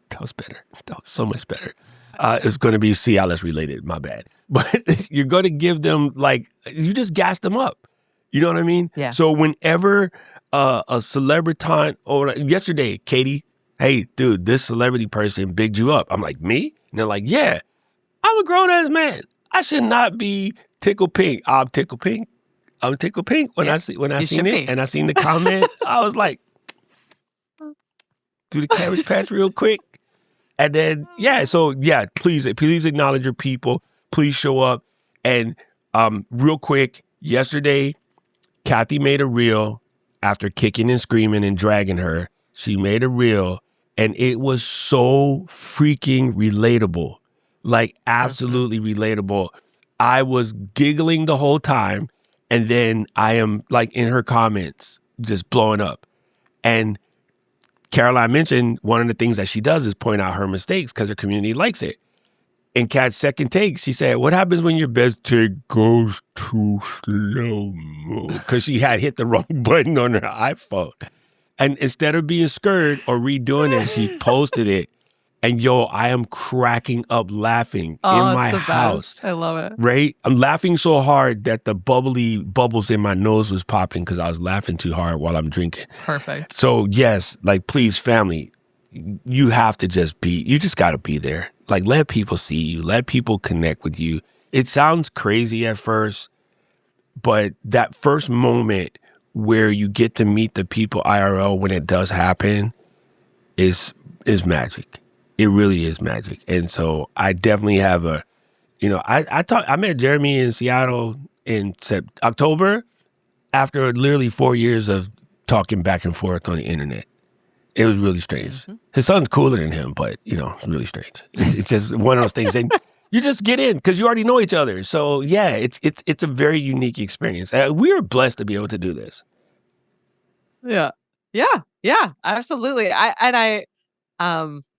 That was better. That was so much better. It's going to be Cialis related, my bad. But you're going to give them you just gas them up. You know what I mean? Yeah. So whenever a celebrity, or yesterday, Katie, hey, dude, this celebrity person bigged you up. I'm like, me? And they're like, yeah, I'm a grown-ass man. I should not be tickled pink. I'm tickled pink. I'm tickled pink when I seen it and I seen the comment. I was like, do the cabbage patch real quick. And then, please acknowledge your people. Please show up. And real quick, yesterday, Kathy made a reel after kicking and screaming and dragging her. She made a reel And it was so freaking relatable, like absolutely relatable. I was giggling the whole time. And then I am like in her comments, just blowing up. And Caroline mentioned one of the things that she does is point out her mistakes because her community likes it. In Kat's second take, she said, what happens when your best take goes too slow-mo? Because she had hit the wrong button on her iPhone. And instead of being scared or redoing it, she posted it. And yo, I am cracking up laughing in my house. Best. I love it. Right? I'm laughing so hard that the bubbly bubbles in my nose was popping because I was laughing too hard while I'm drinking. Perfect. So yes, like please, family, you have to you just got to be there. Like let people see you, let people connect with you. It sounds crazy at first, but that first moment where you get to meet the people IRL when it does happen is magic. It really is magic. And so I definitely have I met Jeremy in Seattle in October after literally 4 years of talking back and forth on the internet. It was really strange. His son's cooler than him, but it's really strange. It's just one of those things. And you just get in because you already know each other. So yeah, it's a very unique experience. We are blessed to be able to do this. Yeah, absolutely. I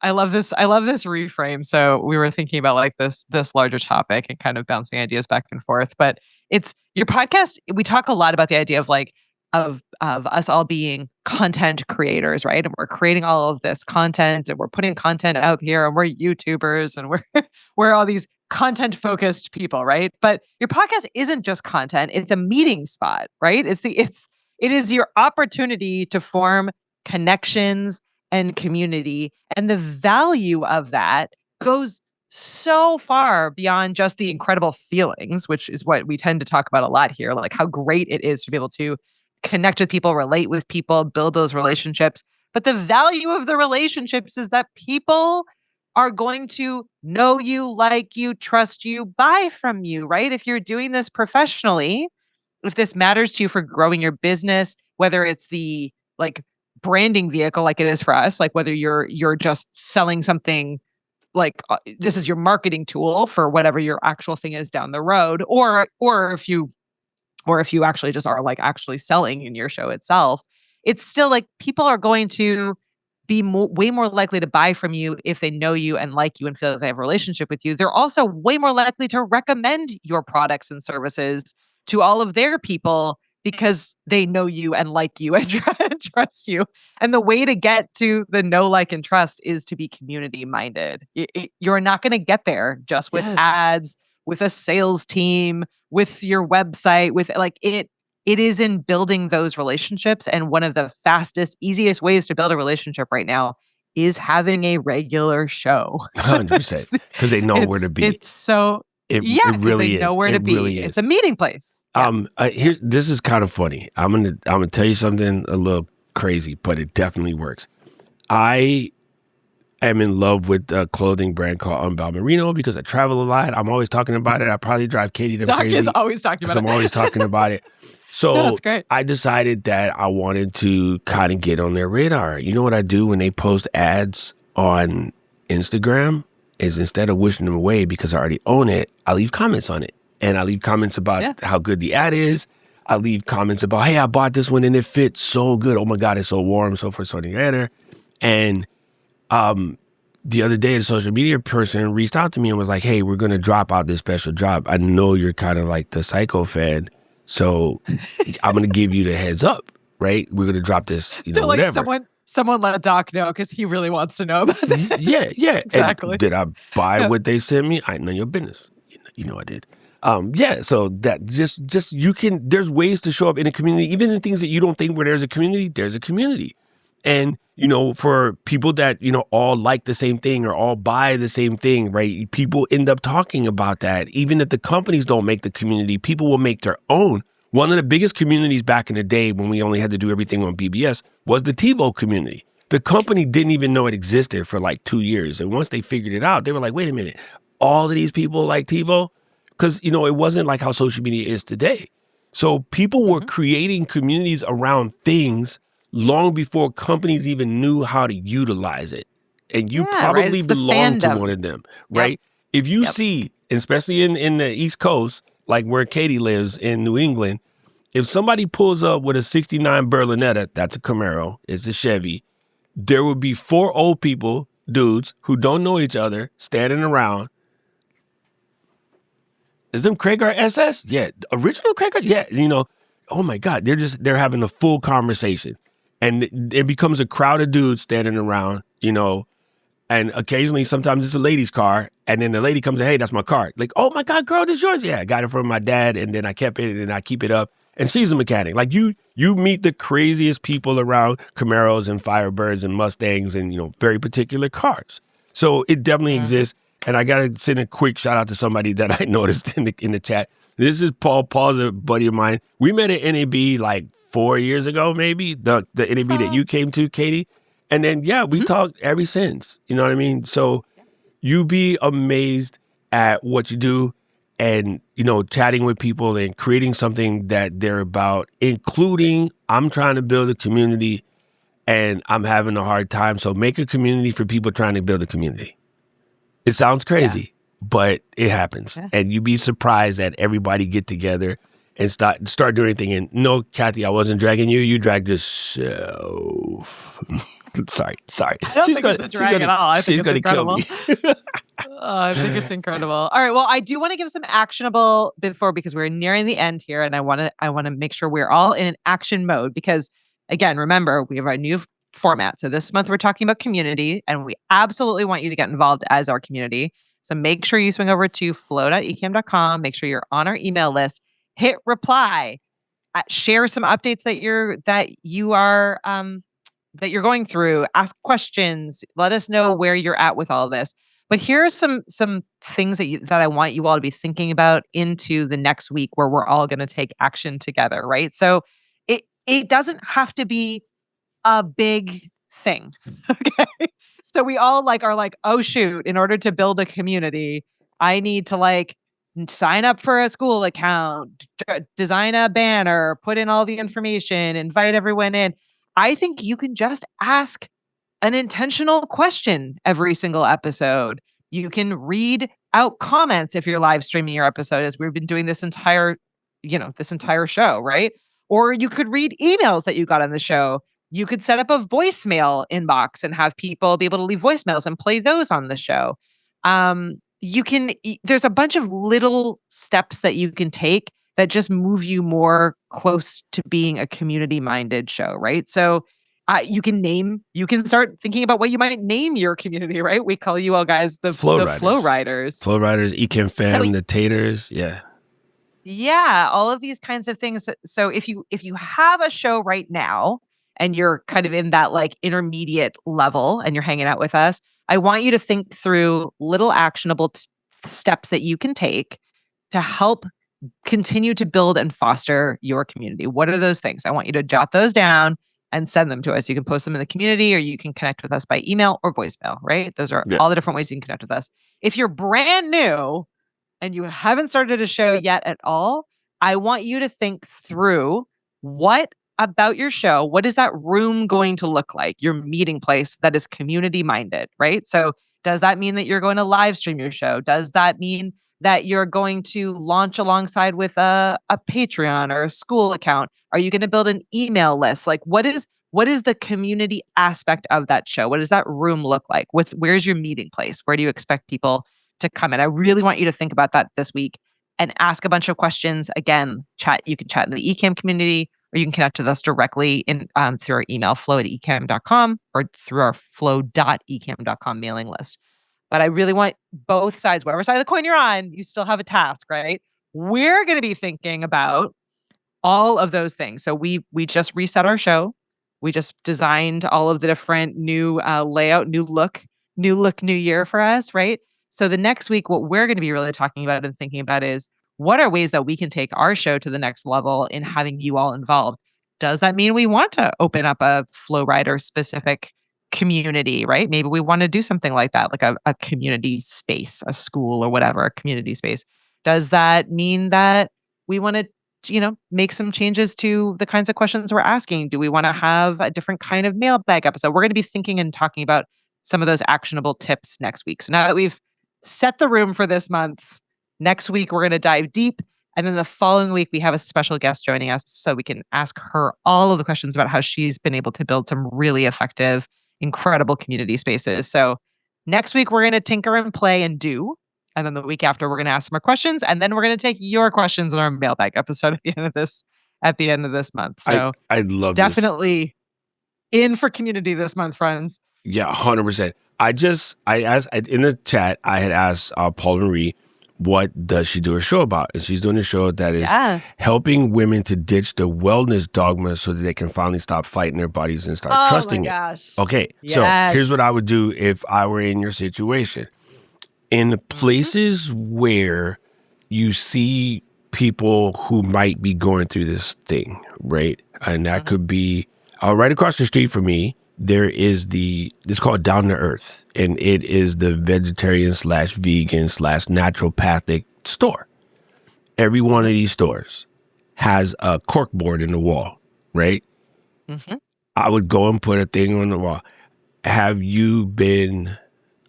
love this. I love this reframe. So we were thinking about like this larger topic and kind of bouncing ideas back and forth. But it's your podcast. We talk a lot about the idea of like of us all being content creators, right? And we're creating all of this content, and we're putting content out here, and we're YouTubers, and we're all these content focused people, right? But your podcast isn't just content; it's a meeting spot, right? It is your opportunity to form connections and community. And the value of that goes so far beyond just the incredible feelings, which is what we tend to talk about a lot here, like how great it is to be able to connect with people, relate with people, build those relationships. But the value of the relationships is that people are going to know you, like you, trust you, buy from you, right? If you're doing this professionally, if this matters to you for growing your business, whether it's the like branding vehicle like it is for us, like whether you're just selling something like this is your marketing tool for whatever your actual thing is down the road, or if you actually just are like actually selling in your show itself, it's still like people are going to be way more likely to buy from you if they know you and like you and feel that they have a relationship with you. They're also way more likely to recommend your products and services to all of their people because they know you and like you and trust you. And the way to get to the know, like, and trust is to be community minded. You're not going to get there just with ads, with a sales team, with your website, with like it. It is in building those relationships. And one of the fastest, easiest ways to build a relationship right now is having a regular show. 100%. Because they know where to be. It's so, it really is. Know where to be. Really is. It's a meeting place. Yeah. This is kind of funny. I'm gonna tell you something a little crazy, but it definitely works. I am in love with a clothing brand called Unbound Merino because I travel a lot. I'm always talking about it. I probably drive Katie to crazy. Doc is always talking about it. I'm always talking about it. So that's great. I decided that I wanted to kind of get on their radar. You know what I do when they post ads on Instagram is instead of wishing them away because I already own it, I leave comments on it. And I leave comments about how good the ad is. I leave comments about, hey, I bought this one and it fits so good. Oh my God, it's so warm, so forth, so on the other. And the other day, the social media person reached out to me and was like, hey, we're going to drop out this special drop. I know you're kind of like the Psycho fan, so I'm going to give you the heads up, right? We're going to drop this, whatever. Like someone let Doc know because he really wants to know about it. Yeah. Exactly. And did I buy what they sent me? I know your business. You know I did. So that just you can, there's ways to show up in a community, even in things that you don't think where there's a community. And, for people that, all like the same thing or all buy the same thing, right? People end up talking about that. Even if the companies don't make the community, people will make their own. One of the biggest communities back in the day when we only had to do everything on BBS was the TiVo community. The company didn't even know it existed for like 2 years. And once they figured it out, they were like, wait a minute, all of these people like TiVo? Because, it wasn't like how social media is today. So people were creating communities around things long before companies even knew how to utilize it. and you Yeah, right. probably It's the belong to one fandom. of them, Yep. right? If you Yep. see, especially in the East Coast, like where Katie lives in New England, if somebody pulls up with a 69 Berlinetta, that's a Camaro, it's a Chevy, there would be four old people, dudes, who don't know each other, standing around. Is them Craig SS? Yeah. Original Craig? Yeah. Oh my God. They're having a full conversation. And it becomes a crowd of dudes standing around, and occasionally sometimes it's a lady's car. And then the lady comes and, hey, that's my car. Like, oh my God, girl, this yours. Yeah, I got it from my dad. And then I kept it and I keep it up. And she's a mechanic. Like you meet the craziest people around Camaros and Firebirds and Mustangs and, very particular cars. So it definitely Mm. exists. And I got to send a quick shout out to somebody that I noticed in the chat. This is Paul. Paul's a buddy of mine. We met at NAB like 4 years ago, maybe, the NAB that you came to, Katie. And then, yeah, we talked ever since. You know what I mean? So you be amazed at what you do and, chatting with people and creating something that they're about, including I'm trying to build a community and I'm having a hard time. So make a community for people trying to build a community. It sounds crazy, but it happens. Yeah. And you'd be surprised that everybody get together and start doing anything. And no, Kathy, I wasn't dragging you. You dragged yourself. Sorry. I don't think it's a drag at all. I think She's it's going to kill incredible. me. I think it's incredible. All right. Well, I do want to give some actionable because we're nearing the end here, and I want to make sure we're all in an action mode because, again, remember we have our new format. So this month we're talking about community, and we absolutely want you to get involved as our community. So make sure you swing over to flow.ecamm.com. Make sure you're on our email list. Hit reply. Share some updates that you're going through. Ask questions. Let us know where you're at with all this. But here are some things that I want you all to be thinking about into the next week where we're all going to take action together, right? So it doesn't have to be a big thing. Okay. So we all are like, oh shoot, in order to build a community, I need to sign up for a school account, design a banner, put in all the information, invite everyone in. I think you can just ask an intentional question every single episode. You can read out comments if you're live streaming your episode, as we've been doing this entire show, right? Or you could read emails that you got on the show. You could set up a voicemail inbox and have people be able to leave voicemails and play those on the show. There's a bunch of little steps that you can take that just move you more close to being a community-minded show, right? So you can start thinking about what you might name your community, right? We call you all guys the Flow Riders. Flow Riders, Ecamm fam, So the Taters. Yeah. Yeah, all of these kinds of things. So if you have a show right now and you're kind of in that intermediate level and you're hanging out with us, I want you to think through little actionable steps that you can take to help continue to build and foster your community. What are those things? I want you to jot those down and send them to us. You can post them in the community or you can connect with us by email or voicemail, right? Those are all the different ways you can connect with us. If you're brand new and you haven't started a show yet at all, I want you to think through what about your show, what is that room going to look like, your meeting place that is community minded, right? So does that mean that you're going to live stream your show? Does that mean that you're going to launch alongside with a Patreon or a school account? Are you going to build an email list? What is the community aspect of that show? What does that room look like? Where's your meeting place? Where do you expect people to come in? I really want you to think about that this week and ask a bunch of questions. Again, you can chat in the Ecamm community, or you can connect with us directly through our email, flow@ecamm.com, or through our flow.ecamm.com mailing list. But I really want both sides, whatever side of the coin you're on, you still have a task, right? We're going to be thinking about all of those things. So we just reset our show. We just designed all of the different new layout, new look, new year for us, right? So the next week, what we're going to be really talking about and thinking about is what are ways that we can take our show to the next level in having you all involved? Does that mean we want to open up a Flow Rider specific community, right? Maybe we want to do something like that, like a community space, a school or whatever, a community space. Does that mean that we want to make some changes to the kinds of questions we're asking? Do we want to have a different kind of mailbag episode? We're going to be thinking and talking about some of those actionable tips next week. So now that we've set the room for this month, next week we're going to dive deep. And then the following week, we have a special guest joining us so we can ask her all of the questions about how she's been able to build some really effective, incredible community spaces. So next week, we're going to tinker and play and do. And then the week after, we're going to ask some more questions. And then we're going to take your questions in our mailbag episode at the end of this month. So I love definitely in for community this month, friends. Yeah, 100%. I asked in the chat, I had asked Paul Marie, what does she do her show about? And she's doing a show that is helping women to ditch the wellness dogma so that they can finally stop fighting their bodies and start trusting it. Okay, so here's what I would do if I were in your situation. In places where you see people who might be going through this thing, right? And that could be right across the street from me. There is it's called Down to Earth, and it is the vegetarian / vegan / naturopathic store. Every one of these stores has a cork board in the wall, right? I would go and put a thing on the wall. Have you been,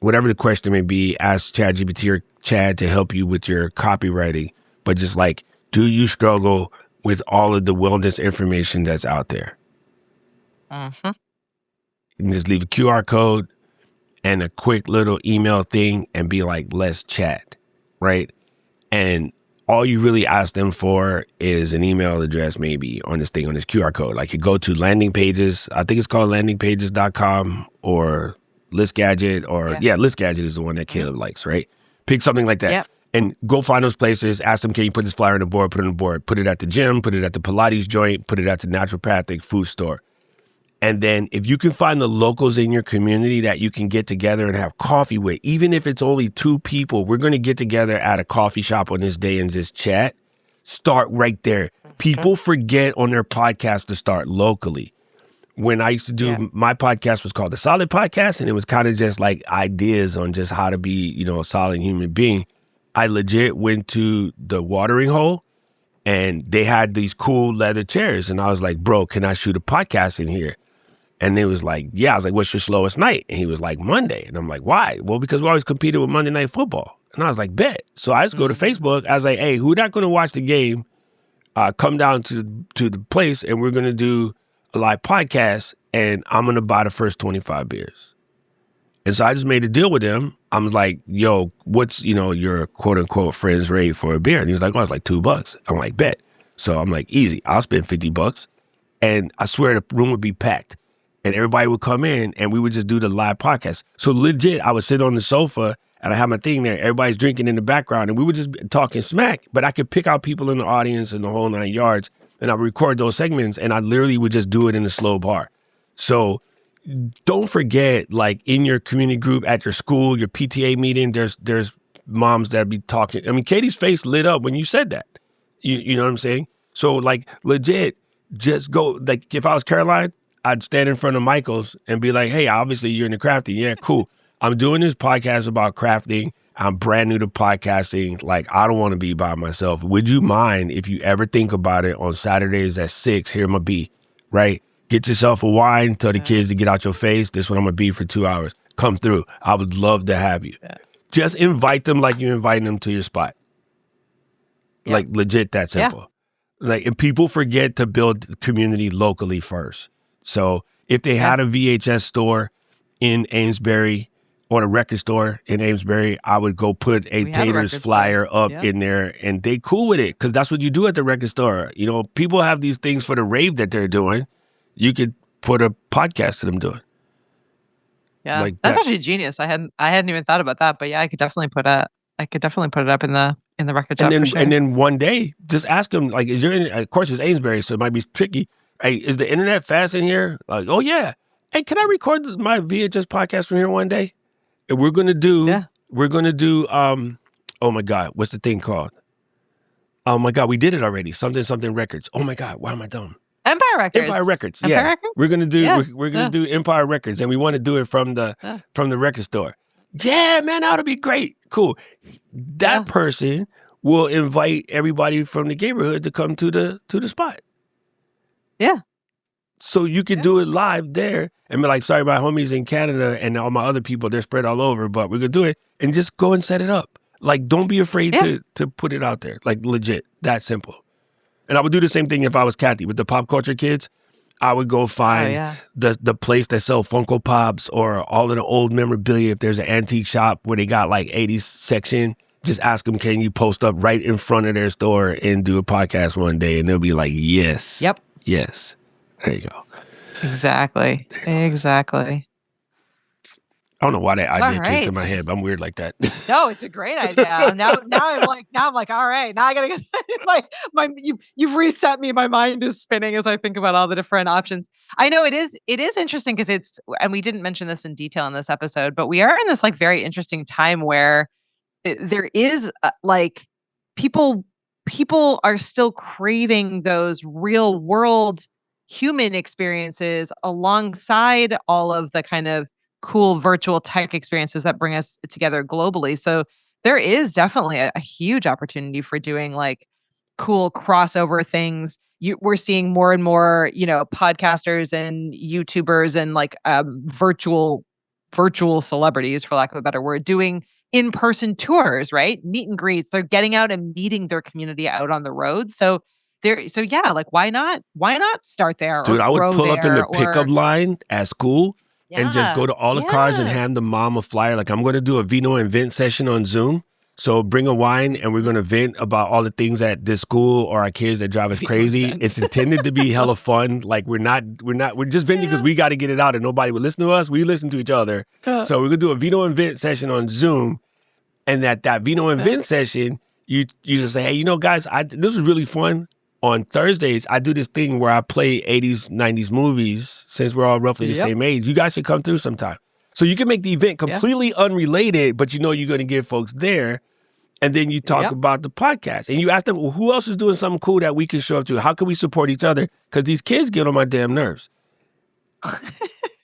whatever the question may be, ask ChatGPT or Chad to help you with your copywriting, but just like, do you struggle with all of the wellness information that's out there? You can just leave a QR code and a quick little email thing and be like, let's chat, right? And all you really ask them for is an email address maybe on this thing, on this QR code. Like you go to landing pages, I think it's called landingpages.com or ListGadget or ListGadget is the one that Caleb likes, right? Pick something like that. Yep. And go find those places, ask them, can you put this flyer on the board, put it on the board, put it at the gym, put it at the Pilates joint, put it at the naturopathic food store. And then if you can find the locals in your community that you can get together and have coffee with, even if it's only 2 people, we're going to get together at a coffee shop on this day and just chat. Start right there. People forget on their podcast to start locally. When I used to do, my podcast was called The Solid Podcast, and it was kind of just like ideas on just how to be, a solid human being. I legit went to the watering hole and they had these cool leather chairs. And I was like, bro, can I shoot a podcast in here? And they was like, yeah. I was like, what's your slowest night? And he was like, Monday. And I'm like, why? Well, because we always competed with Monday Night Football. And I was like, bet. So I just go to Facebook. I was like, hey, who not going to watch the game? Come down to the place and we're going to do a live podcast and I'm going to buy the first 25 beers. And so I just made a deal with him. I'm like, yo, what's, your quote unquote friend's rate for a beer? And he was like, oh, it's like $2. I'm like, bet. So I'm like, easy. I'll spend $50. And I swear the room would be packed. And everybody would come in and we would just do the live podcast. So legit, I would sit on the sofa and I have my thing there. Everybody's drinking in the background and we would just be talking smack. But I could pick out people in the audience and the whole 9 yards and I would record those segments and I literally would just do it in a slow bar. So don't forget, like in your community group, at your school, your PTA meeting, there's moms that be talking. I mean, Katie's face lit up when you said that. You know what I'm saying? So like legit, just go, like if I was Caroline, I'd stand in front of Michael's and be like, hey, obviously you're into crafting. Yeah, cool. I'm doing this podcast about crafting. I'm brand new to podcasting. Like, I don't want to be by myself. Would you mind if you ever think about it on Saturdays at 6, here I'm going to be, right? Get yourself a wine, tell the kids to get out your face. This is what I'm going to be for 2 hours. Come through. I would love to have you. Yeah. Just invite them like you're inviting them to your spot. Yeah. Like legit that simple. Yeah. Like, and people forget to build community locally first. So if they had a VHS store in Amesbury or a record store in Amesbury, I would go put a Taters flyer up in there and they cool with it because that's what you do at the record store. People have these things for the rave that they're doing. You could put a podcast to them doing. Yeah, like that's actually genius. I hadn't even thought about that, but yeah, I could definitely put it up in the record shop. And then one day, just ask them like, is your of course it's Amesbury, so it might be tricky. Hey, is the internet fast in here? Like, oh yeah. Hey, can I record my VHS podcast from here one day? And we're gonna do, oh my God, what's the thing called? Oh my God, we did it already. Something records. Oh my God, why am I dumb? Empire Records. Empire Records. Empire Records? We're gonna do we're gonna do Empire Records, and we want to do it from the record store. Yeah, man, that would be great. Cool. That person will invite everybody from the neighborhood to come to the spot. Yeah. So you could do it live there and be like, sorry, my homies in Canada and all my other people, they're spread all over, but we're going to do it and just go and set it up. Like, don't be afraid to put it out there. Like, legit, that simple. And I would do the same thing if I was Kathy with the pop culture kids. I would go find the place that sell Funko Pops or all of the old memorabilia. If there's an antique shop where they got like 80s section, just ask them, can you post up right in front of their store and do a podcast one day? And they'll be like, yes. Yep. Yes. There you go. Exactly. Exactly. I don't know why that idea came to my head, but I'm weird like that. No, it's a great idea. Now I'm like, all right, now I gotta get you've reset me. My mind is spinning as I think about all the different options. I know it is interesting because and we didn't mention this in detail in this episode, but we are in this like very interesting time where there is like people are still craving those real world human experiences alongside all of the kind of cool virtual tech experiences that bring us together globally. So there is definitely a huge opportunity for doing like cool crossover things. We're seeing more and more, podcasters and YouTubers and like virtual celebrities, for lack of a better word, doing in-person tours, right? Meet and greets. They're getting out and meeting their community out on the road. So like why not start there? Dude, or I would grow pull up in the there, pickup line at school and just go to all the cars and yeah. hand the mom a flyer. Like, I'm going to do a vino and vent session on Zoom. So bring a wine and we're going to vent about all the things at this school or our kids that drive us crazy. It's intended to be hella fun. Like, we're just venting because we got to get it out and nobody would listen to us. We listen to each other. So we're going to do a vino and vent session on Zoom. And that vino and vent session, you just say, hey, guys, this is really fun. On Thursdays, I do this thing where I play 80s, 90s movies since we're all roughly the same age. You guys should come through sometime. So you can make the event completely unrelated, but you're going to get folks there. And then you talk about the podcast. And you ask them, well, who else is doing something cool that we can show up to? How can we support each other? Because these kids get on my damn nerves.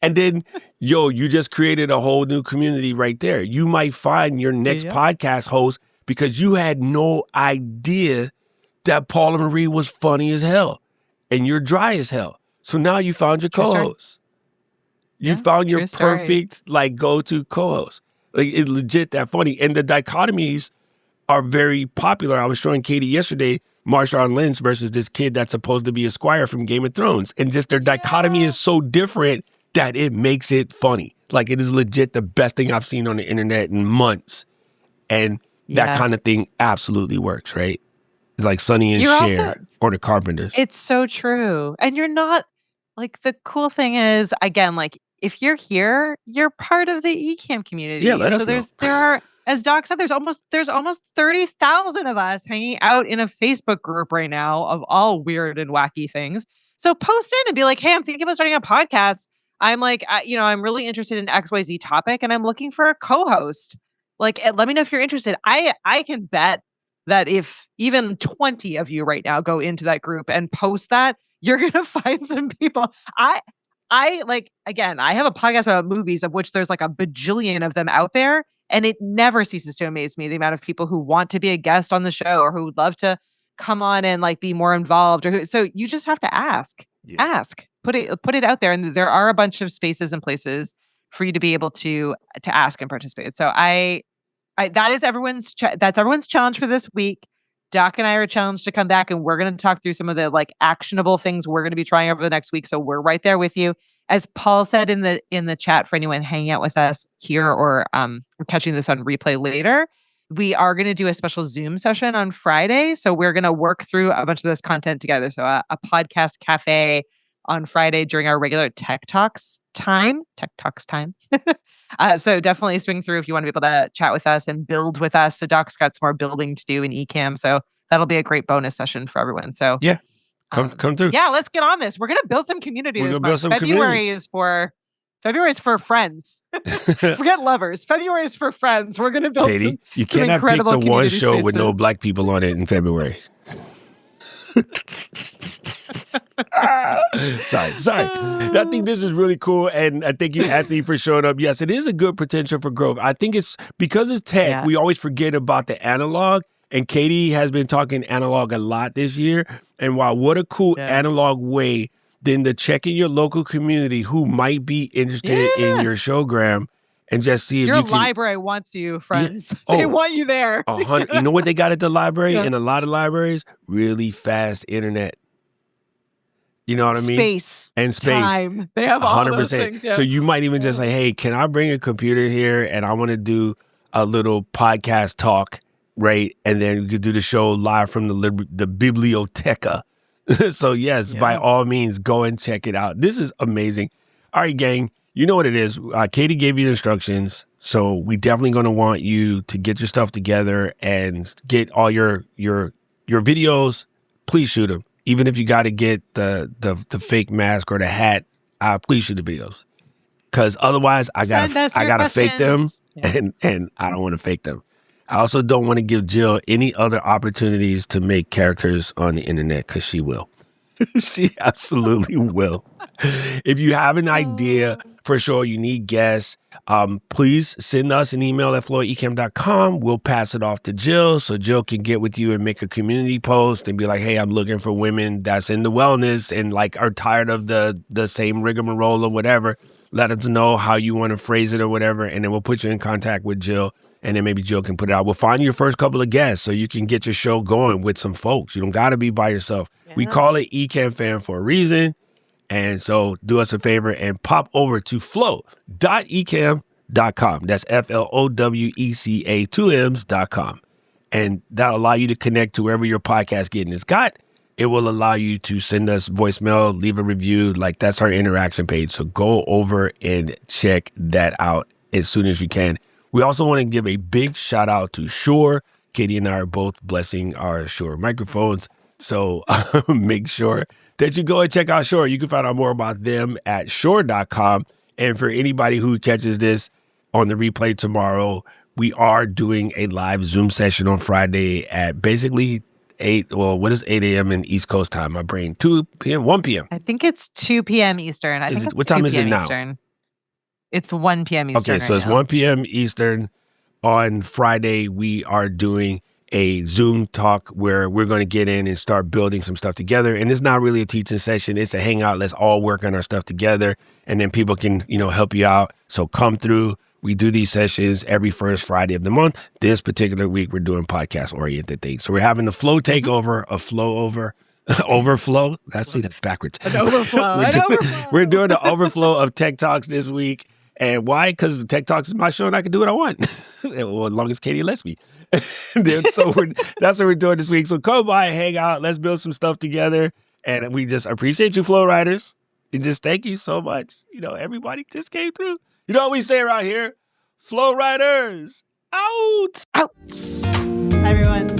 And then, you just created a whole new community right there. You might find your next podcast host because you had no idea that Paula Marie was funny as hell and you're dry as hell. So now you found your co-host. You found your perfect like go-to co-host. Like, it's legit that funny. And the dichotomies are very popular. I was showing Katie yesterday, Marshawn Lynch versus this kid that's supposed to be a squire from Game of Thrones. And just their dichotomy is so different that it makes it funny. Like, it is legit the best thing I've seen on the internet in months. And that kind of thing absolutely works, right? It's like Sonny and Cher or the Carpenters. It's so true. And you're not, like, the cool thing is, again, like, if you're here, you're part of the Ecamm community. Yeah, let us know. There are, as Doc said, there's almost 30,000 of us hanging out in a Facebook group right now of all weird and wacky things. So post in and be like, hey, I'm thinking about starting a podcast. I'm like, I'm really interested in XYZ topic and I'm looking for a co-host. Like, let me know if you're interested. I can bet that if even 20 of you right now go into that group and post that, you're going to find some people. I like, again, I have a podcast about movies of which there's like a bajillion of them out there. And it never ceases to amaze me the amount of people who want to be a guest on the show or who would love to come on and like be more involved. So you just have to ask, put it out there. And there are a bunch of spaces and places for you to be able to ask and participate. So that is everyone's challenge for this week. Doc and I are challenged to come back and we're going to talk through some of the like actionable things we're going to be trying over the next week. So we're right there with you. As Paul said in the chat for anyone hanging out with us here or catching this on replay later, we are going to do a special Zoom session on Friday. So we're going to work through a bunch of this content together. So a podcast cafe on Friday during our regular Tech Talks time. So definitely swing through if you want to be able to chat with us and build with us. So Doc's got some more building to do in Ecamm. So that'll be a great bonus session for everyone. So yeah, come through. Yeah, let's get on this. We're going to build some community this month. February is for friends. Forget lovers. February is for friends. We're going to build Katie, you some cannot pick the one show spaces with no black people on it in February. Sorry. I think this is really cool, and I thank you, Anthony, for showing up. Yes, it is a good potential for growth. I think it's because it's tech, we always forget about the analog, and Katie has been talking analog a lot this year, and wow, what a cool analog way then to check in your local community who might be interested in your showgram and just see if your you can. library wants you, friends. They want you there. 100. You know what they got at the library? In a lot of libraries, really fast internet. You know what I mean? Space. And space. Time. They have 100%. All those things. Yeah. So you might even just say, hey, can I bring a computer here and I want to do a little podcast talk, right? And then you could do the show live from the biblioteca. So yes, by all means, go and check it out. This is amazing. All right, gang, you know what it is. Katie gave you the instructions. So we definitely going to want you to get your stuff together and get all your videos. Please shoot them. Even if you got to get the fake mask or the hat, please shoot the videos. Because otherwise, I gotta fake them, and I don't want to fake them. I also don't want to give Jill any other opportunities to make characters on the internet because she will. She absolutely will. If you have an idea, for sure, you need guests, please send us an email at floecamm.com. We'll pass it off to Jill so Jill can get with you and make a community post and be like, hey, I'm looking for women that's into wellness and like are tired of the same rigmarole or whatever. Let us know how you want to phrase it or whatever, and then we'll put you in contact with Jill, and then maybe Jill can put it out. We'll find your first couple of guests so you can get your show going with some folks. You don't got to be by yourself. Yeah. We call it Ecamm Fam for a reason. And so do us a favor and pop over to flow.ecamm.com. That's FLOWECA2Ms.com. And that'll allow you to connect to wherever your podcast getting is got. It will allow you to send us voicemail, leave a review. Like that's our interaction page. So go over and check that out as soon as you can. We also want to give a big shout out to Shure. Katie and I are both blessing our Shure microphones. So make sure that you go and check out Shure. You can find out more about them at Shure.com. And for anybody who catches this on the replay tomorrow, we are doing a live Zoom session on Friday at basically 8 a.m. in East Coast time? My brain, 2 p.m., 1 p.m. I think it's 2 p.m. Eastern. I think it's what time is it now? Eastern. It's 1 p.m. Eastern. Okay, so it's 1 p.m. Eastern. On Friday, we are doing a Zoom talk where we're going to get in and start building some stuff together. And it's not really a teaching session. It's a hangout. Let's all work on our stuff together. And then people can, help you out. So come through. We do these sessions every first Friday of the month. This particular week, we're doing podcast-oriented things. So we're having the flow takeover, a flow over, overflow. Actually, that's backwards. An overflow. We're doing the overflow of Tech Talks this week. And why? Because Tech Talks is my show and I can do what I want. Well, as long as Katie lets me. So that's what we're doing this week. So come by, hang out. Let's build some stuff together. And we just appreciate you, Flow Riders. And just thank you so much. Everybody just came through. You know what we say around here? Flow Riders, out! Out! Everyone.